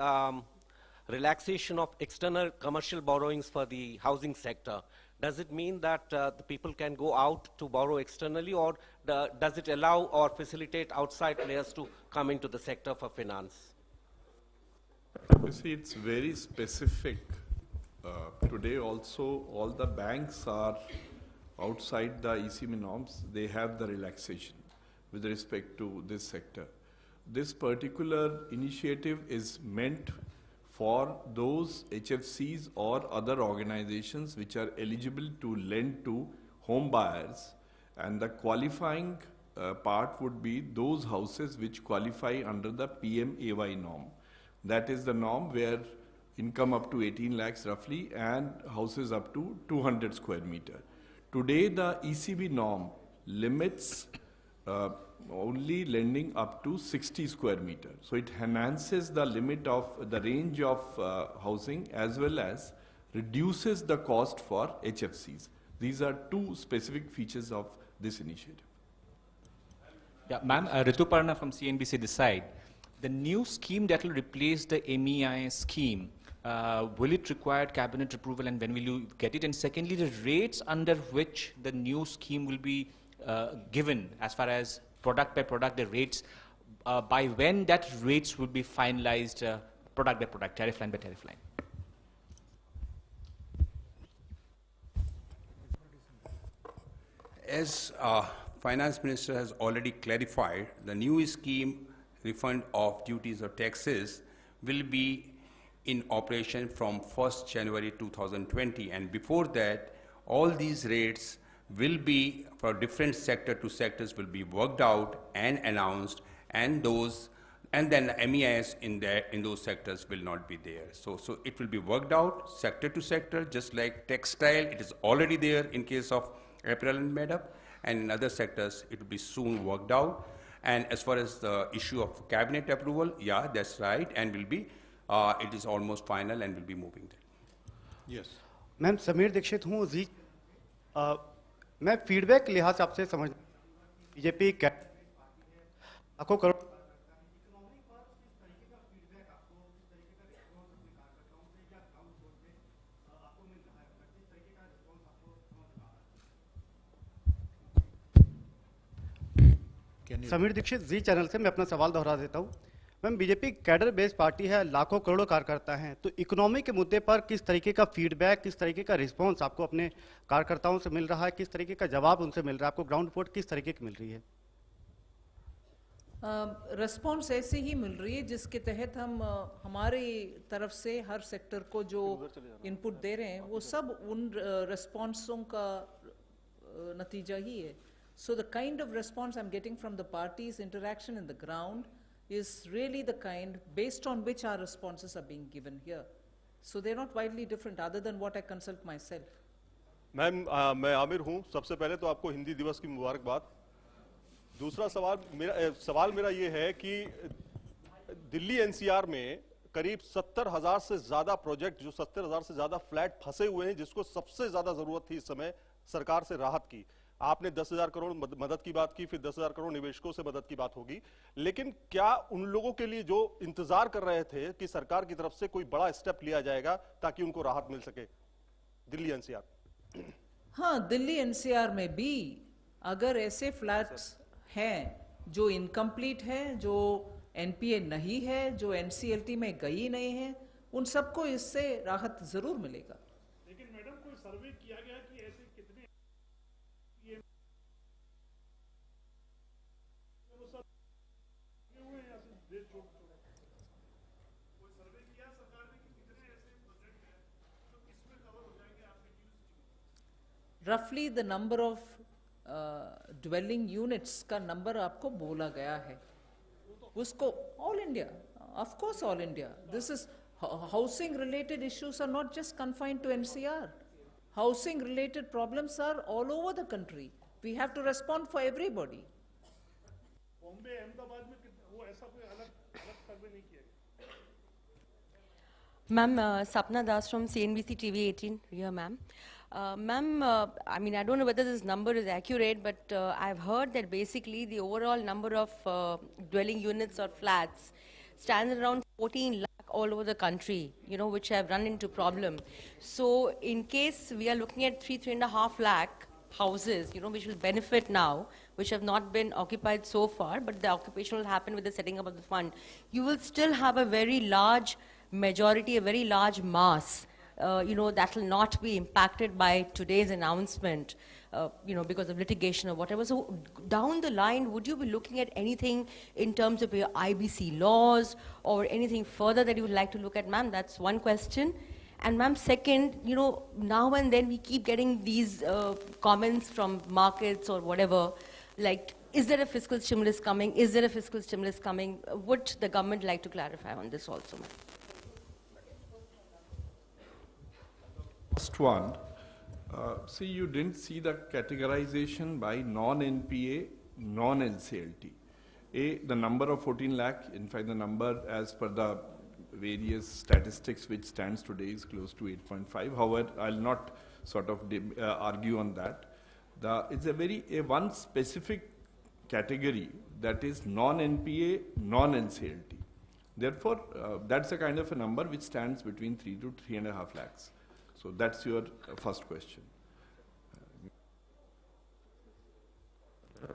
relaxation of external commercial borrowings for the housing sector. Does it mean that the people can go out to borrow externally, or does it allow or facilitate outside players to come into the sector for finance? You see, it's very specific. Today also, all the banks are outside the ECB norms. They have the relaxation with respect to this sector. This particular initiative is meant for those HFCs or other organizations which are eligible to lend to home buyers, and the qualifying part would be those houses which qualify under the PMAY norm. That is the norm where income up to 18 lakhs roughly and houses up to 200 square meter. Today the ECB norm limits only lending up to 60 square meter. So it enhances the limit of the range of housing as well as reduces the cost for HFCs. These are two specific features of this initiative. Yeah, ma'am, Rituparna from CNBC this side. The new scheme that will replace the MEI scheme, will it require cabinet approval, and when will you get it? And secondly, the rates under which the new scheme will be given as far as product by product, the rates, by when that rates will be finalized product by product, tariff line by tariff line? As Finance Minister has already clarified, the new scheme, refund of duties or taxes, will be in operation from 1st January 2020. And before that, all these rates will be, for different sector to sectors, will be worked out and announced, and then the MEIS in those sectors will not be there. So it will be worked out sector to sector, just like textile, it is already there in case of apparel and made-up, and in other sectors it will be soon worked out. And as far as the issue of cabinet approval, yeah, that's right, and will be, it is almost final and will be moving there. Yes. Ma'am Sameer Dixit हूँ जी। मैं feedback लिहाज से आपसे समझ BJP लाखों करोड़ समीर दीक्षित जी channel से मैं अपना सवाल दोहरा देता हूं। Ma'am, BJP cadre based party है, लाखों करोड़ों कार्यकर्ता हैं, तो इकोनॉमी के मुद्दे पर किस तरीके का फीडबैक, किस तरीके का रिस्पांस आपको अपने कार्यकर्ताओं से मिल रहा है, किस तरीके का जवाब उनसे मिल रहा है, आपको ग्राउंड रिपोर्ट किस तरीके की मिल रही है? रिस्पांस ऐसे ही मिल रही है जिसके तहत हम हमारी तरफ से हर सेक्टर को जो इनपुट दे रहे हैं वो सब उन रिस्पांसों का नतीजा ही है. So the kind of response I'm getting from the parties, interaction in the ground, is really the kind based on which our responses are being given here. So they're not widely different other than what I consult myself. Ma'am, मैं आमिर हूँ. सबसे पहले तो आपको हिंदी दिवस की मुबारकबाद. दूसरा सवाल मेरा ये है कि दिल्ली एनसीआर में करीब 70,000 से ज्यादा प्रोजेक्ट, जो 70,000 से ज्यादा फ्लैट फंसे हुए हैं, जिसको सबसे ज्यादा जरूरत थी इस समय सरकार से राहत की. आपने 10,000 करोड़ मदद की बात की, फिर 10,000 करोड़ निवेशकों से मदद की बात होगी, लेकिन क्या उन लोगों के लिए जो इंतजार कर रहे थे कि सरकार की तरफ से कोई बड़ा स्टेप लिया जाएगा ताकि उनको राहत मिल सके, दिल्ली एनसीआर? हाँ, दिल्ली एनसीआर में भी अगर ऐसे फ्लैट्स हैं जो इनकम्प्लीट है, जो एनपीए नहीं है, जो एनसीएलटी में गई नहीं है, उन सबको इससे राहत जरूर मिलेगा. लेकिन मैडम, कोई सर्वे किया गया कि ऐसे कितने वो सब हुए हैं या देश छोड़ कोई सर्वे किया सरकार ने कि कितने ऐसे प्रोजेक्ट हैं जो किसमें कवर हो जाएंगे आपके न्यूज़? रफली the number of dwelling units का नंबर आपको बोला गया है, उसको all India of course all India. This is, housing related issues are not just confined to NCR. Housing related problems are all over the country. We have to respond for everybody. Bombay Ahmedabad में वो ऐसा कोई अलग सर्वे नहीं किया गया. Ma'am, Sapna Das from CNBC TV 18 here, ma'am. Ma'am, I mean, I don't know whether this number is accurate, but I've heard that basically the overall number of dwelling units or flats stands around 14 lakh all over the country, you know, which have run into problem. So in case we are looking at 3.5 lakh houses, you know, which will benefit now, which have not been occupied so far, but the occupation will happen with the setting up of the fund, you will still have a very large majority, a very large mass, you know, that will not be impacted by today's announcement, you know, because of litigation or whatever. So down the line, would you be looking at anything in terms of your IBC laws or anything further that you would like to look at, ma'am? That's one question. And ma'am, second, you know, now and then we keep getting these comments from markets or whatever, like, is there a fiscal stimulus coming? Is there a fiscal stimulus coming? Would the government like to clarify on this also, ma'am? First one, see, you didn't see the categorization by non-NPA, non-NCLT. The number of 14 lakh, in fact, the number as per the various statistics which stands today is close to 8.5. However, I'll not sort of argue on that. It's one specific category that is non-NPA, non-NCLT. Therefore, that's a kind of a number which stands between 3 to 3.5 lakhs. So that's your first question.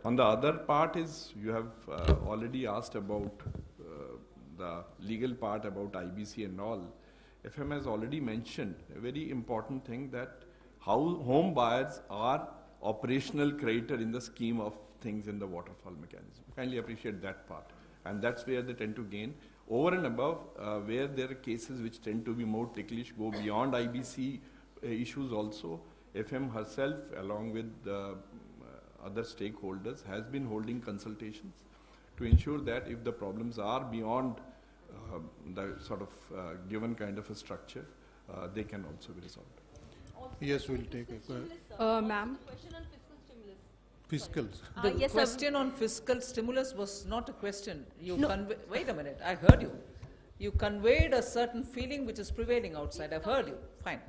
On the other part is, you have already asked about the legal part about IBC and all. FM has already mentioned a very important thing, that how home buyers are operational creditor in the scheme of things in the waterfall mechanism. Kindly appreciate that part. And that's where they tend to gain. Over and above, where there are cases which tend to be more ticklish, go beyond IBC issues also, FM herself, along with other stakeholders, has been holding consultations to ensure that if the problems are beyond the sort of given kind of a structure, they can also be resolved. Yes, we'll take a ma'am. Fiscal. The Yes, question on fiscal stimulus was not a question. You wait a minute, I heard you. You conveyed a certain feeling which is prevailing outside. I've heard you. Fine.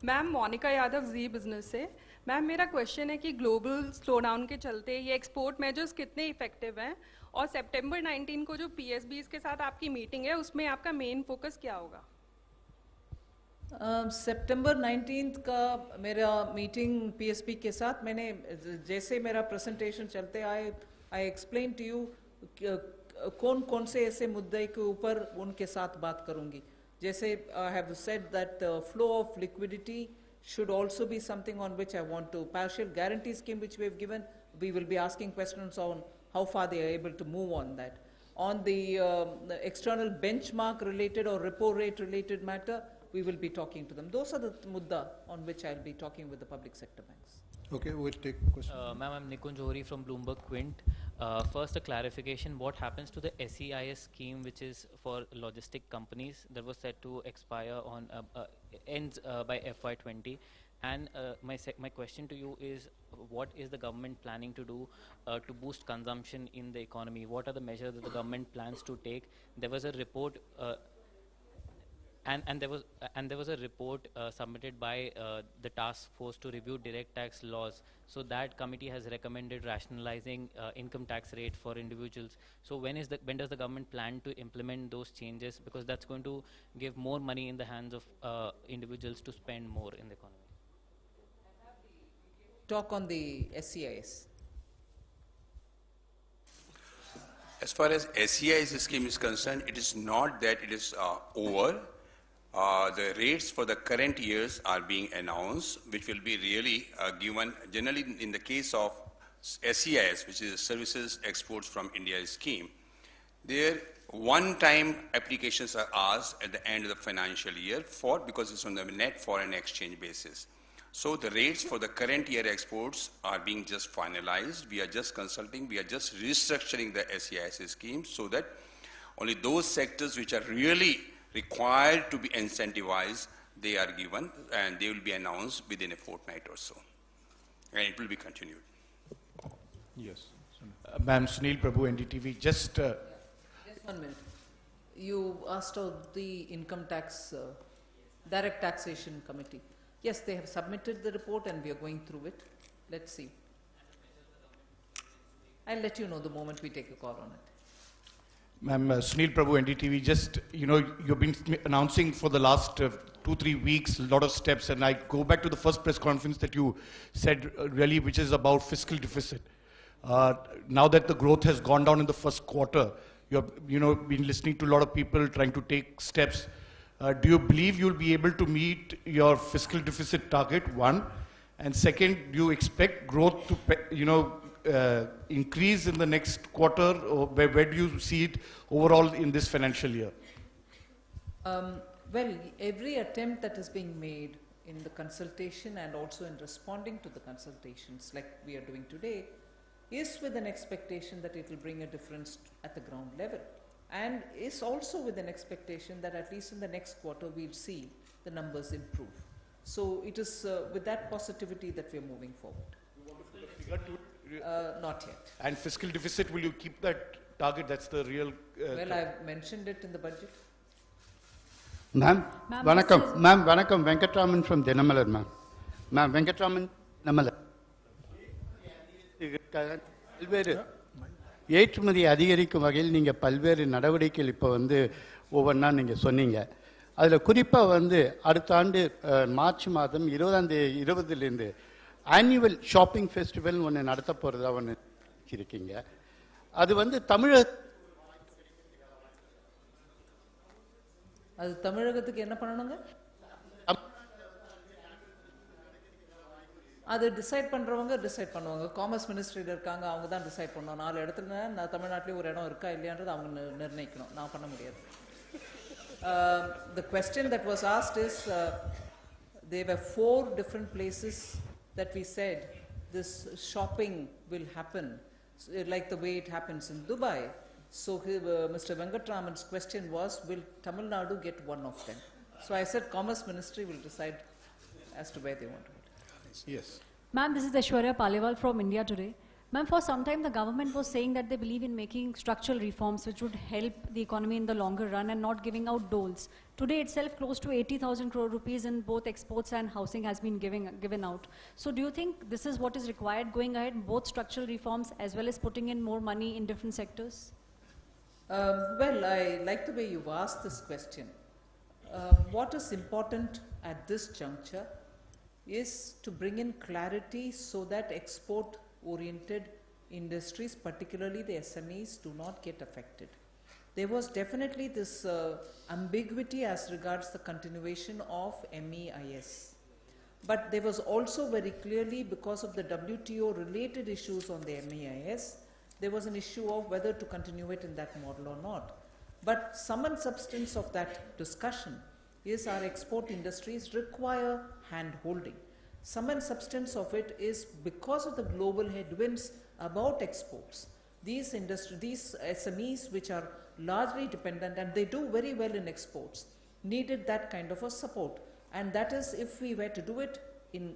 Ma'am Monika Yadav ji business से. Ma'am मेरा question है कि global slowdown के चलते ये export measures कितने effective हैं, और सितंबर 19 को जो पीएसबीज के साथ आपकी मीटिंग है उसमें आपका मेन फोकस क्या होगा? सितंबर 19 का मेरा मीटिंग पीएसपी के साथ, मैंने जैसे मेरा प्रेजेंटेशन चलते आए, आई एक्सप्लेन टू यू कौन कौन से ऐसे मुद्दे के ऊपर उनके साथ बात करूंगी. जैसे I have said that flow of liquidity should also be something on which I want to, partial guarantee scheme which we have given, we will be asking questions on how far they are able to move on that. On the external benchmark related or repo rate related matter, we will be talking to them. Those are the mudda on which I'll be talking with the public sector banks. Okay, we'll take question. Ma'am, I'm Nikunj Johri from Bloomberg Quint. First, a clarification, what happens to the SEIS scheme, which is for logistic companies, that was set to expire on, ends by FY20. And my question to you is, what is the government planning to do to boost consumption in the economy? What are the measures that the government plans to take? There was a report and there was a report submitted by the task force to review direct tax laws. So that committee has recommended rationalizing income tax rate for individuals. So when does the government plan to implement those changes? Because that's going to give more money in the hands of individuals to spend more in the economy. Talk on the SEIS. As far as SEIS scheme is concerned, it is not that it is over. The rates for the current years are being announced, which will be really given generally in the case of SEIS, which is Services Exports from India scheme. There one-time applications are asked at the end of the financial year because it's on the net foreign exchange basis. So the rates for the current year exports are being just finalized. We are just consulting, we are just restructuring the SEIS scheme so that Only those sectors which are really required to be incentivized, they are given, and they will be announced within a fortnight or so. And it will be continued. Yes. Ma'am, Sunil Prabhu, NDTV, just... Just 1 minute. You asked of the income tax, direct taxation committee. Yes, they have submitted the report and we are going through it. Let's see. I'll let you know the moment we take a call on it. Ma'am, Sunil Prabhu, NDTV, just, you've been announcing for the last 2-3 weeks a lot of steps, and I go back to the first press conference that you said, really, which is about fiscal deficit. Now that the growth has gone down in the first quarter, you've been listening to a lot of people trying to take steps. Do you believe you'll be able to meet your fiscal deficit target, one? And second, do you expect growth to, increase in the next quarter, or where do you see it overall in this financial year? Well, every attempt that is being made in the consultation and also in responding to the consultations like we are doing today is with an expectation that it will bring a difference at the ground level, and is also with an expectation that at least in the next quarter we'll see the numbers improve. So it is with that positivity that we are moving forward. You want to put a figure to it? Not yet. And fiscal deficit, will you keep that target? That's the real... well, I've mentioned it in the budget. Ma'am, Vanakkam, Venkatraman from Dinamalar, ma'am. Ma'am, Venkatraman, Dinamalar. பல்வேறு ஏற்றுமதி அதிகரிக்கும் வகையில் நீங்கள் பல்வேறு நடவடிக்கைகள் இப்போ ஒவ்வொன்றா நீங்கள் சொன்னீங்க. அதில் குறிப்பாக அடுத்த ஆண்டு மார்ச் மாதம் 20 ஆனுவல் ஷாப்பிங் ஃபெஸ்டிவல் ஒன்று நடத்த போகிறதா ஒன்று இருக்கீங்க. அது தமிழகத்துக்கு என்ன பண்ணணுங்க? அது டிசைட் பண்ணுறவங்க டிசைட் பண்ணுவாங்க. காமர்ஸ் மினிஸ்ட்ரியில் இருக்காங்க, அவங்க தான் டிசைட் பண்ணணும். 4 இடத்துல நான் தமிழ்நாட்டிலே ஒரு இடம் இருக்கா இல்லையான்றது அவங்க நிர்ணயிக்கணும், நான் பண்ண முடியாது. The question that was asked is, there were 4 different places that we said this shopping will happen, like the way it happens in Dubai. So Mr. Venkatraman's question was, will Tamil Nadu get one of them? So I said Commerce Ministry will decide as to where they want to go. Yes. Ma'am, this is Aishwarya Paliwal from India Today. Ma'am, for some time the government was saying that they believe in making structural reforms which would help the economy in the longer run and not giving out doles. Today itself close to 80,000 crore rupees in both exports and housing has been given out. So do you think this is what is required going ahead, both structural reforms as well as putting in more money in different sectors? Well, I like the way you've asked this question. What is important at this juncture is to bring in clarity so that export-oriented industries, particularly the SMEs, do not get affected. There was definitely this ambiguity as regards the continuation of MEIS. But there was also very clearly, because of the WTO-related issues on the MEIS, there was an issue of whether to continue it in that model or not. But sum and substance of that discussion is our export industries require hand-holding. Sum and substance of it is because of the global headwinds about exports. These SMEs, which are largely dependent, and they do very well in exports, needed that kind of a support. And that is, if we were to do it in,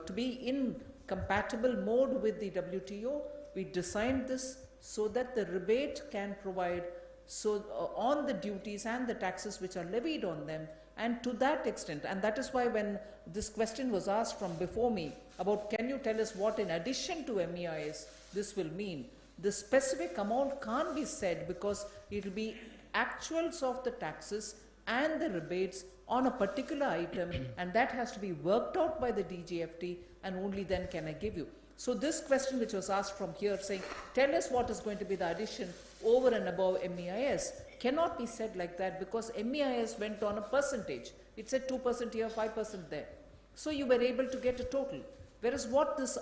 to be in compatible mode with the WTO, we designed this so that the rebate can provide on the duties and the taxes which are levied on them, and to that extent, and that is why when this question was asked from before me about can you tell us what in addition to MEIS this will mean, the specific amount can't be said because it will be actuals of the taxes and the rebates on a particular item, and that has to be worked out by the DGFT, and only then can I give you. So this question which was asked from here saying, tell us what is going to be the addition over and above MEIS, cannot be said like that because MEIS went on a percentage. It said 2% here, 5% there. So you were able to get a total. Whereas what this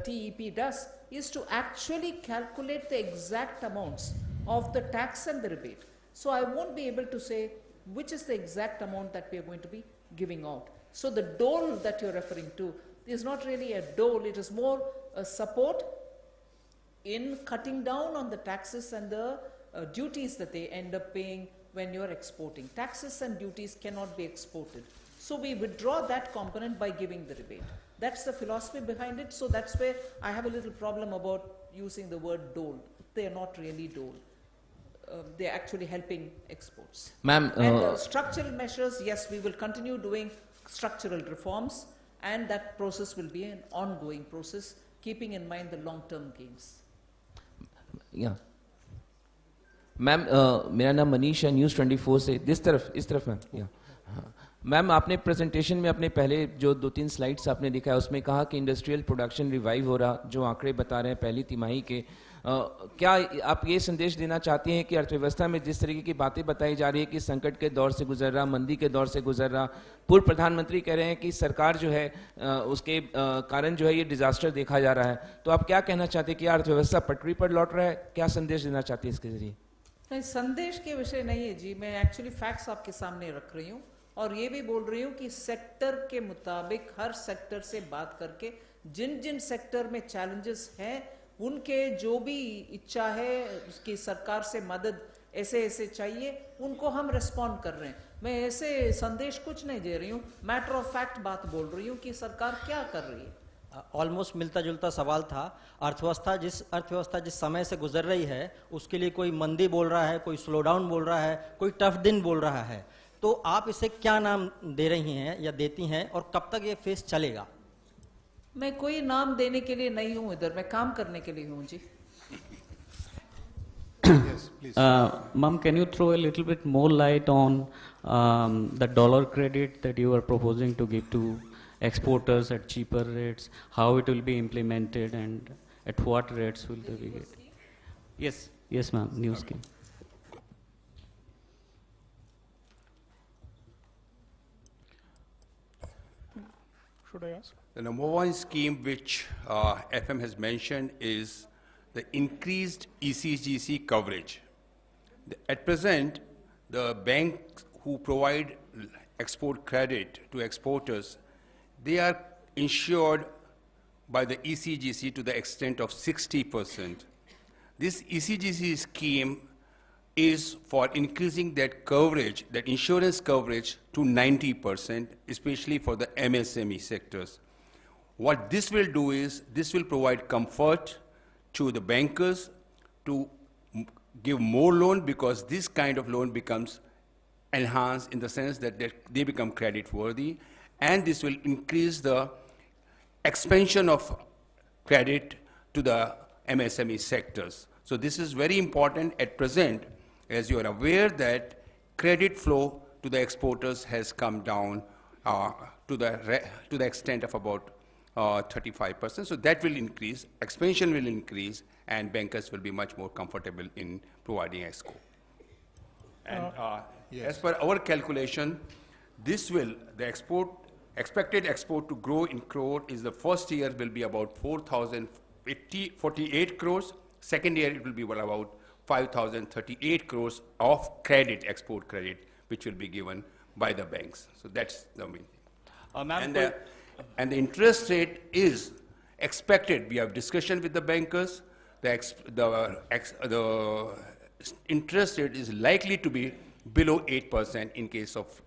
TEP does is to actually calculate the exact amounts of the tax and the rebate. So I won't be able to say which is the exact amount that we are going to be giving out. So the dole that you're referring to is not really a dole, it is more a support in cutting down on the taxes and the duties that they end up paying when you're exporting. Taxes and duties cannot be exported. So we withdraw that component by giving the rebate. That's the philosophy behind it. So that's where I have a little problem about using the word dole. They are not really dole. They are actually helping exports. Ma'am, and structural measures, yes, we will continue doing structural reforms, and that process will be an ongoing process, keeping in mind the long-term gains. Yeah. Ma'am मेरा नाम मनीष है, news 24 से, इस तरफ ma'am. या ma'am, आपने presentation में अपने पहले जो 2-3 स्लाइड्स आपने दिखाया उसमें कहा कि इंडस्ट्रियल प्रोडक्शन रिवाइव हो रहा, जो आंकड़े बता रहे हैं पहली तिमाही के, क्या आप ये संदेश देना चाहती हैं कि अर्थव्यवस्था में जिस तरीके की बातें बताई जा रही है कि संकट के दौर से गुजर रहा, मंदी के दौर से गुजर रहा, पूर्व प्रधानमंत्री कह रहे हैं कि सरकार जो है उसके कारण जो है ये डिजास्टर देखा जा रहा है, तो आप क्या कहना चाहते हैं कि अर्थव्यवस्था पटरी पर लौट रहा है? क्या संदेश देना चाहती है इसके जरिए? नहीं, संदेश के विषय नहीं है जी, मैं एक्चुअली फैक्ट्स आपके सामने रख रही हूँ और ये भी बोल रही हूँ कि सेक्टर के मुताबिक हर सेक्टर से बात करके जिन जिन सेक्टर में चैलेंजेस हैं उनके जो भी इच्छा है उसकी सरकार से मदद ऐसे ऐसे चाहिए उनको हम रिस्पॉन्ड कर रहे हैं। मैं ऐसे संदेश कुछ नहीं दे रही हूँ, मैटर ऑफ फैक्ट बात बोल रही हूँ कि सरकार क्या कर रही है। ऑलमोस्ट मिलता जुलता सवाल था। अर्थव्यवस्था जिस समय से गुजर रही है उसके लिए कोई मंदी बोल रहा है, कोई स्लो डाउन बोल रहा है, कोई टफ दिन बोल रहा है, तो आप इसे क्या नाम दे रही हैं या देती हैं और कब तक ये फेस चलेगा? मैं कोई नाम देने के लिए नहीं हूँ इधर, मैं काम करने के लिए हूँ जी। Yes, please. Ma'am, can you throw a little bit more light on the dollar credit that you are proposing to give to exporters at cheaper rates, how it will be implemented and at what rates will they be getting? Yes ma'am, new scheme. Should I ask? The number one scheme which FM has mentioned is the increased ECGC coverage. At present, the banks who provide export credit to exporters, they are insured by the ECGC to the extent of 60%. This ECGC scheme is for increasing that coverage, that insurance coverage to 90%, especially for the MSME sectors. What this will do is, this will provide comfort to the bankers to give more loan, because this kind of loan becomes enhanced in the sense that they become credit worthy, and this will increase the expansion of credit to the MSME sectors. So this is very important at present, as you are aware that credit flow to the exporters has come down to the extent of about 35%. So that will increase, expansion will increase, and bankers will be much more comfortable in providing ESCO. And as per our calculation, this will, the expected export to grow in crore is the first year will be about 4,048 crores. Second year it will be about 5,038 crores of credit, export credit, which will be given by the banks. So that's the main thing. And the interest rate is expected. We have discussion with the bankers. The interest rate is likely to be below 8% in case of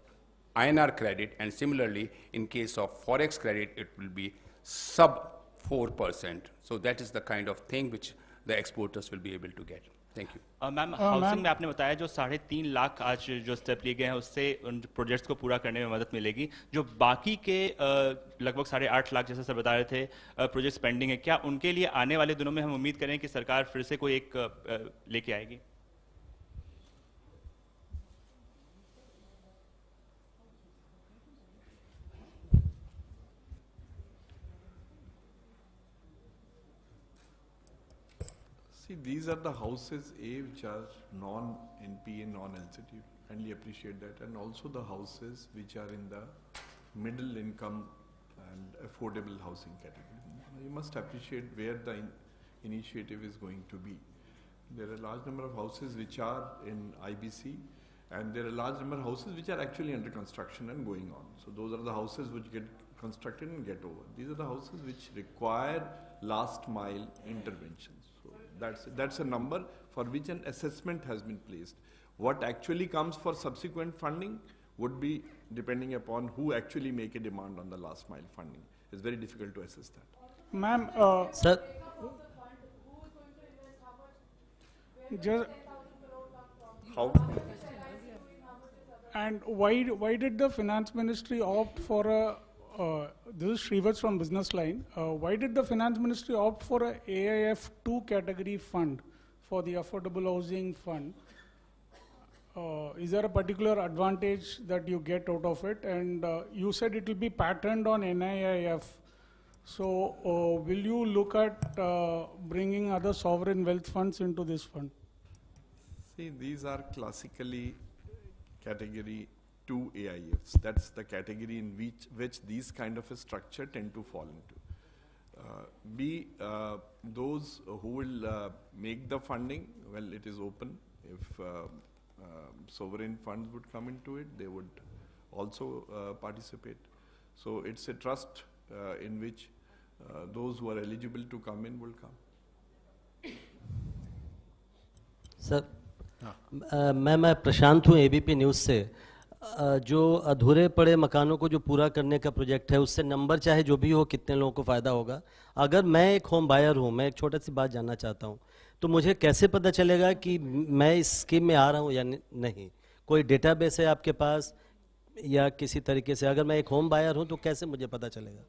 INR credit, and similarly in case of forex credit it will be sub 4%. So that is the kind of thing which the exporters will be able to get. Thank you. Ma'am, housing में आपने बताया जो 3.5 लाख आज जो step लिए गए हैं उससे उन प्रोजेक्ट्स को पूरा करने में मदद मिलेगी। जो बाकी के लगभग 8.5 लाख जैसे सर बता रहे थे प्रोजेक्ट्स पेंडिंग है, क्या उनके लिए आने वाले दिनों में हम उम्मीद करें कि सरकार फिर से कोई एक लेके आएगी? See, these are the houses, A, which are non-NPA, non-LCT, kindly appreciate that, and also the houses which are in the middle income and affordable housing category. You must appreciate where the initiative is going to be. There are a large number of houses which are in IBC, and there are a large number of houses which are actually under construction and going on. So those are the houses which get constructed and get over. These are the houses which require last mile interventions. So That's a number for which an assessment has been placed. What actually comes for subsequent funding would be depending upon who actually make a demand on the last mile funding. It's very difficult to assess that. Ma'am, Sir. just, How? and why did the Finance Ministry opt for a, this is Shrivats from Business Line, why did the Finance Ministry opt for a AIF 2 category fund for the affordable housing fund? Is there a particular advantage that you get out of it? And you said it will be patterned on NIIF. So will you look at bringing other sovereign wealth funds into this fund? See, these are classically category 2 AIFs. That's the category in which these kind of a structure tend to fall into. Those who will make the funding, well, it is open. If sovereign funds would come into it, they would also participate. So it's a trust in which those who are eligible to come in will come. Sir मैं प्रशांत हूँ ABP news से। जो अधूरे पड़े मकानों को जो पूरा करने का प्रोजेक्ट है, उससे नंबर चाहे जो भी हो, कितने लोगों को फ़ायदा होगा। अगर मैं एक होम बायर हूँ, मैं एक छोटी सी बात जानना चाहता हूँ, तो मुझे कैसे पता चलेगा कि मैं इस स्कीम में आ रहा हूँ या नहीं? कोई डेटाबेस है आपके पास या किसी तरीके से? अगर मैं एक होम बायर हूँ तो कैसे मुझे पता चलेगा?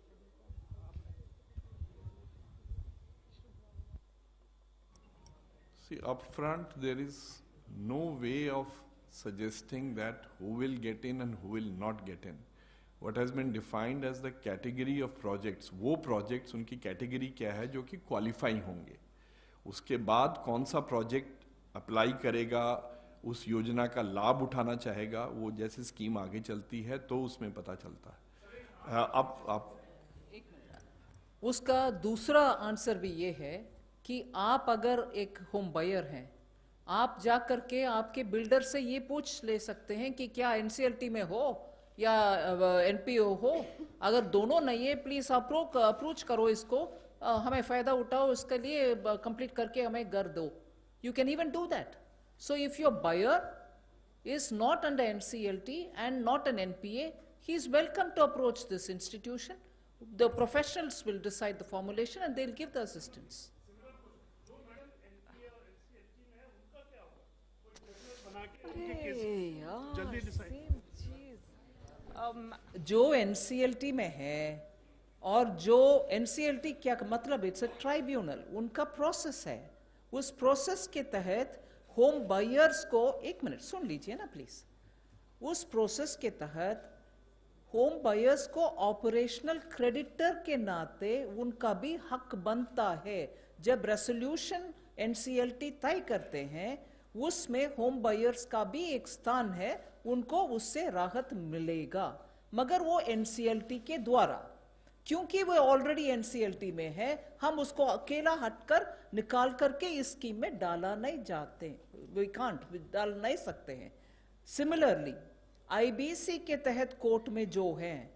See, up front, there is no way of suggesting that who will get in and who will not get in. What has been defined as the category of projects, वो projects उनकी category क्या है जो कि qualify होंगे. उसके बाद कौन सा project apply करेगा, उस योजना का लाभ उठाना चाहेगा, वो जैसे स्कीम आगे चलती है तो उसमें पता चलता है. अब उसका दूसरा आंसर भी ये है कि आप अगर एक होम बायर हैं, आप जा करके आपके बिल्डर से ये पूछ ले सकते हैं कि क्या एनसीएलटी में हो या एनपीओ हो. अगर दोनों नहीं है, प्लीज अप्रोच करो इसको, हमें फायदा उठाओ, इसके लिए कंप्लीट करके हमें घर दो. You can even do that. So if your buyer is not under NCLT and not an NPA, he is welcome to approach this institution. The professionals will decide the formulation and they'll give the assistance. जो NCLT में है और जो NCLT क्या मतलब, it's a tribunal, उनका process है. उस प्रोसेस के तहत होम बायर्स को, एक मिनट सुन लीजिए ना प्लीज, उस प्रोसेस के तहत होम बायर्स को ऑपरेशनल क्रेडिटर के नाते उनका भी हक बनता है. जब रेसोल्यूशन एनसीएलटी तय करते हैं, उसमें होम बायर्स का भी एक स्थान है, उनको उससे राहत मिलेगा, मगर वो एनसीएलटी के द्वारा. क्योंकि वो ऑलरेडी एनसीएलटी में है, हम उसको अकेला हटकर निकाल करके इस स्कीम में डाला नहीं जाते, वी कांट, डाल नहीं सकते हैं. सिमिलरली आईबीसी के तहत कोर्ट में जो हैं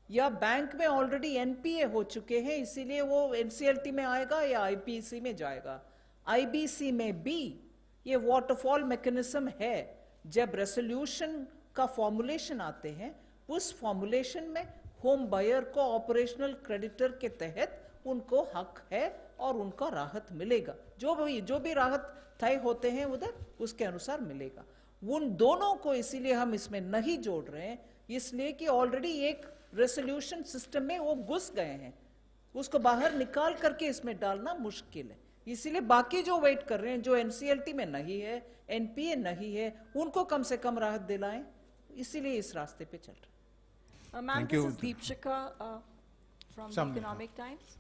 या बैंक में ऑलरेडी एनपीए हो चुके हैं, इसीलिए वो एनसीएलटी में आएगा या आईपीसी में जाएगा. आईबीसी में भी ये वाटरफॉल मैकेनिज्म है. जब रेसोल्यूशन का फॉर्मुलेशन आते हैं, उस फॉर्मुलेशन में होम बायर को ऑपरेशनल क्रेडिटर के तहत उनको हक है और उनको राहत मिलेगा. जो भी राहत तय होते हैं उधर, उसके अनुसार मिलेगा. उन दोनों को इसीलिए हम इसमें नहीं जोड़ रहे हैं, इसलिए कि ऑलरेडी एक रेसोल्यूशन सिस्टम में वो घुस गए हैं, उसको बाहर निकाल करके इसमें डालना मुश्किल है. इसीलिए बाकी जो वेट कर रहे हैं, जो एनसीएलटी में नहीं है, एनपीए नहीं है, उनको कम से कम राहत दिलाएं. इसीलिए इस रास्ते पे चल रहे हैं. Ma'am, this is Deepshika from the Economic Times.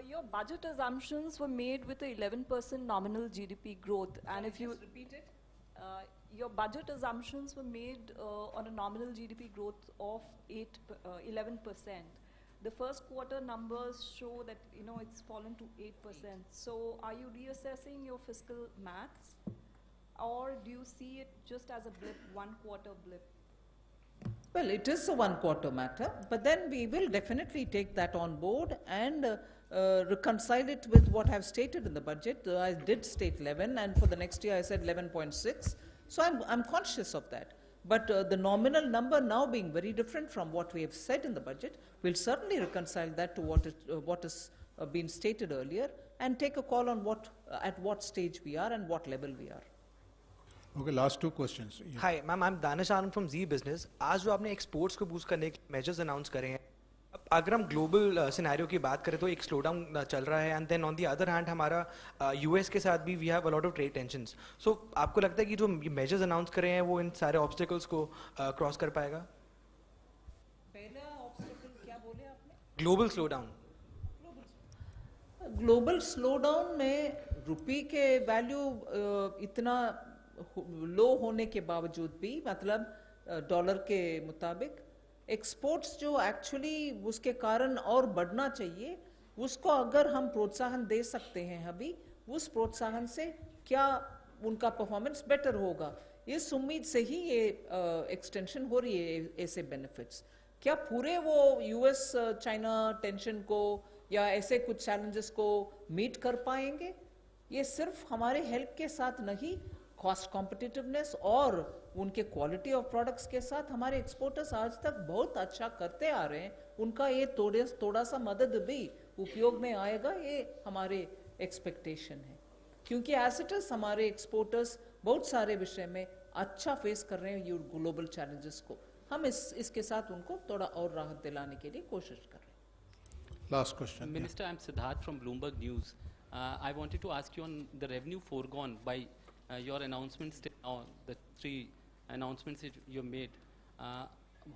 Your budget assumptions were made with a 11% nominal GDP growth, and if you repeat it, your budget assumptions were made on a nominal GDP growth of 11%. The first quarter numbers show that it's fallen to 8%. So, are you reassessing your fiscal maths, or do you see it just as a blip, one quarter blip? Well, it is a one quarter matter, but then we will definitely take that on board and reconcile it with what I've stated in the budget. I did state 11, and for the next year I said 11.6. So I'm conscious of that. But the nominal number now being very different from what we have said in the budget, we'll certainly reconcile that to what has been stated earlier, and take a call on at what stage we are and what level we are. Okay, last two questions. Yeah. Hi, ma'am. I'm Danish Anand from Z Business. आज जो आपने exports को boost करने के measures announce करे हैं, अगर हम global scenario की बात करें तो एक slowdown चल रहा है, and then on the other hand हमारा US के साथ भी we have a lot of trade tensions. So आपको लगता है कि जो measures announce करे हैं वो इन सारे obstacles को cross कर पाएगा? पहला obstacle क्या बोले आपने? Global slowdown. Global slowdown में रुपये के value इतना लो होने के बावजूद भी, मतलब डॉलर के मुताबिक एक्सपोर्ट्स जो एक्चुअली उसके कारण और बढ़ना चाहिए, उसको अगर हम प्रोत्साहन दे सकते हैं अभी, उस प्रोत्साहन से क्या उनका परफॉर्मेंस बेटर होगा, इस उम्मीद से ही ये एक्सटेंशन हो रही है ऐसे बेनिफिट्स। क्या पूरे वो यूएस चाइना टेंशन को या ऐसे कुछ चैलेंजेस को मीट कर पाएंगे? ये सिर्फ हमारे हेल्प के साथ नहीं, कॉस्ट कॉम्पिटिटिवनेस और उनके क्वालिटी ऑफ प्रोडक्ट्स के साथ हमारे एक्सपोर्टर्स आज तक बहुत अच्छा करते आ रहे हैं, उनका ये थोड़ा सा मदद भी उपयोग में आएगा, ये हमारे एक्सपेक्टेशन है। क्योंकि एज इट इज हमारे एक्सपोर्टर्स बहुत सारे विषय में अच्छा फेस कर रहे हैं ये ग्लोबल चैलेंजेस को, हम इसके साथ उनको थोड़ा और राहत दिलाने के लिए कोशिश कर रहे हैं। Last question. Minister, I'm Siddharth from Bloomberg News. I wanted to ask you on the revenue foregone by your announcements, the 3 announcements that you made.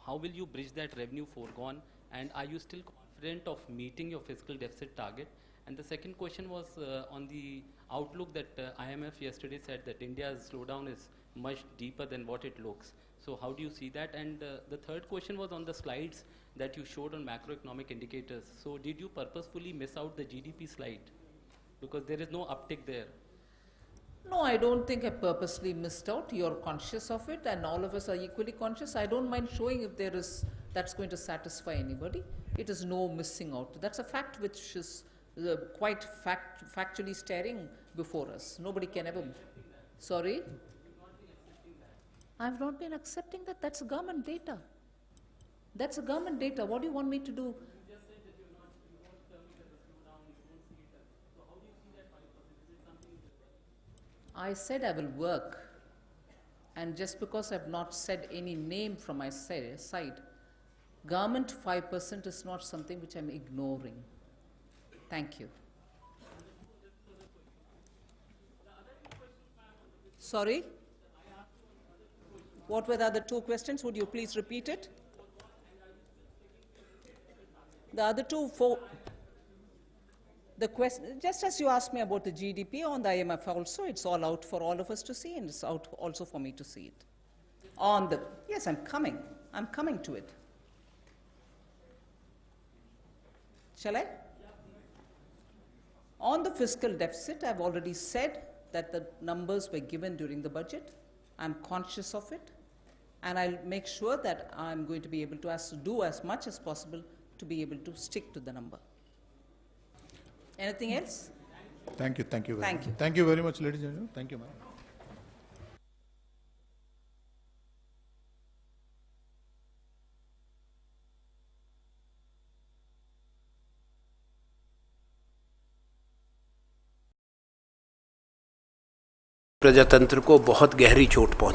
How will you bridge that revenue foregone, and are you still confident of meeting your fiscal deficit target? And the second question was on the outlook that IMF yesterday said that India's slowdown is much deeper than what it looks. So how do you see that? And the third question was on the slides that you showed on macroeconomic indicators. So did you purposefully miss out the GDP slide? Because there is no uptick there. No, I don't think I purposely missed out. You're conscious of it, and all of us are equally conscious. I don't mind showing if there is, that's going to satisfy anybody. It is no missing out. That's a fact which is quite factually staring before us. Nobody can ever. Sorry? I've not been accepting that. That's government data. That's a government data. What do you want me to do? I said I will work, and just because I've not said any name from my side, government 5% is not something which I'm ignoring. Thank you. Sorry? What were the other 2 questions? Would you please repeat it? The other 2, the question, just as you asked me about the GDP on the IMF also, it's all out for all of us to see, and it's out also for me to see it. On the, yes, I'm coming to it. Shall I? On the fiscal deficit, I've already said that the numbers were given during the budget. I'm conscious of it, and I'll make sure that I'm going to be able to do as much as possible to be able to stick to the number. Anything else? Thank you. Thank you very much. Thank you. Thank you very much, ladies and gentlemen. Thank you, ma'am. प्रजातंत्र को बहुत गहरी चोट पहुंची।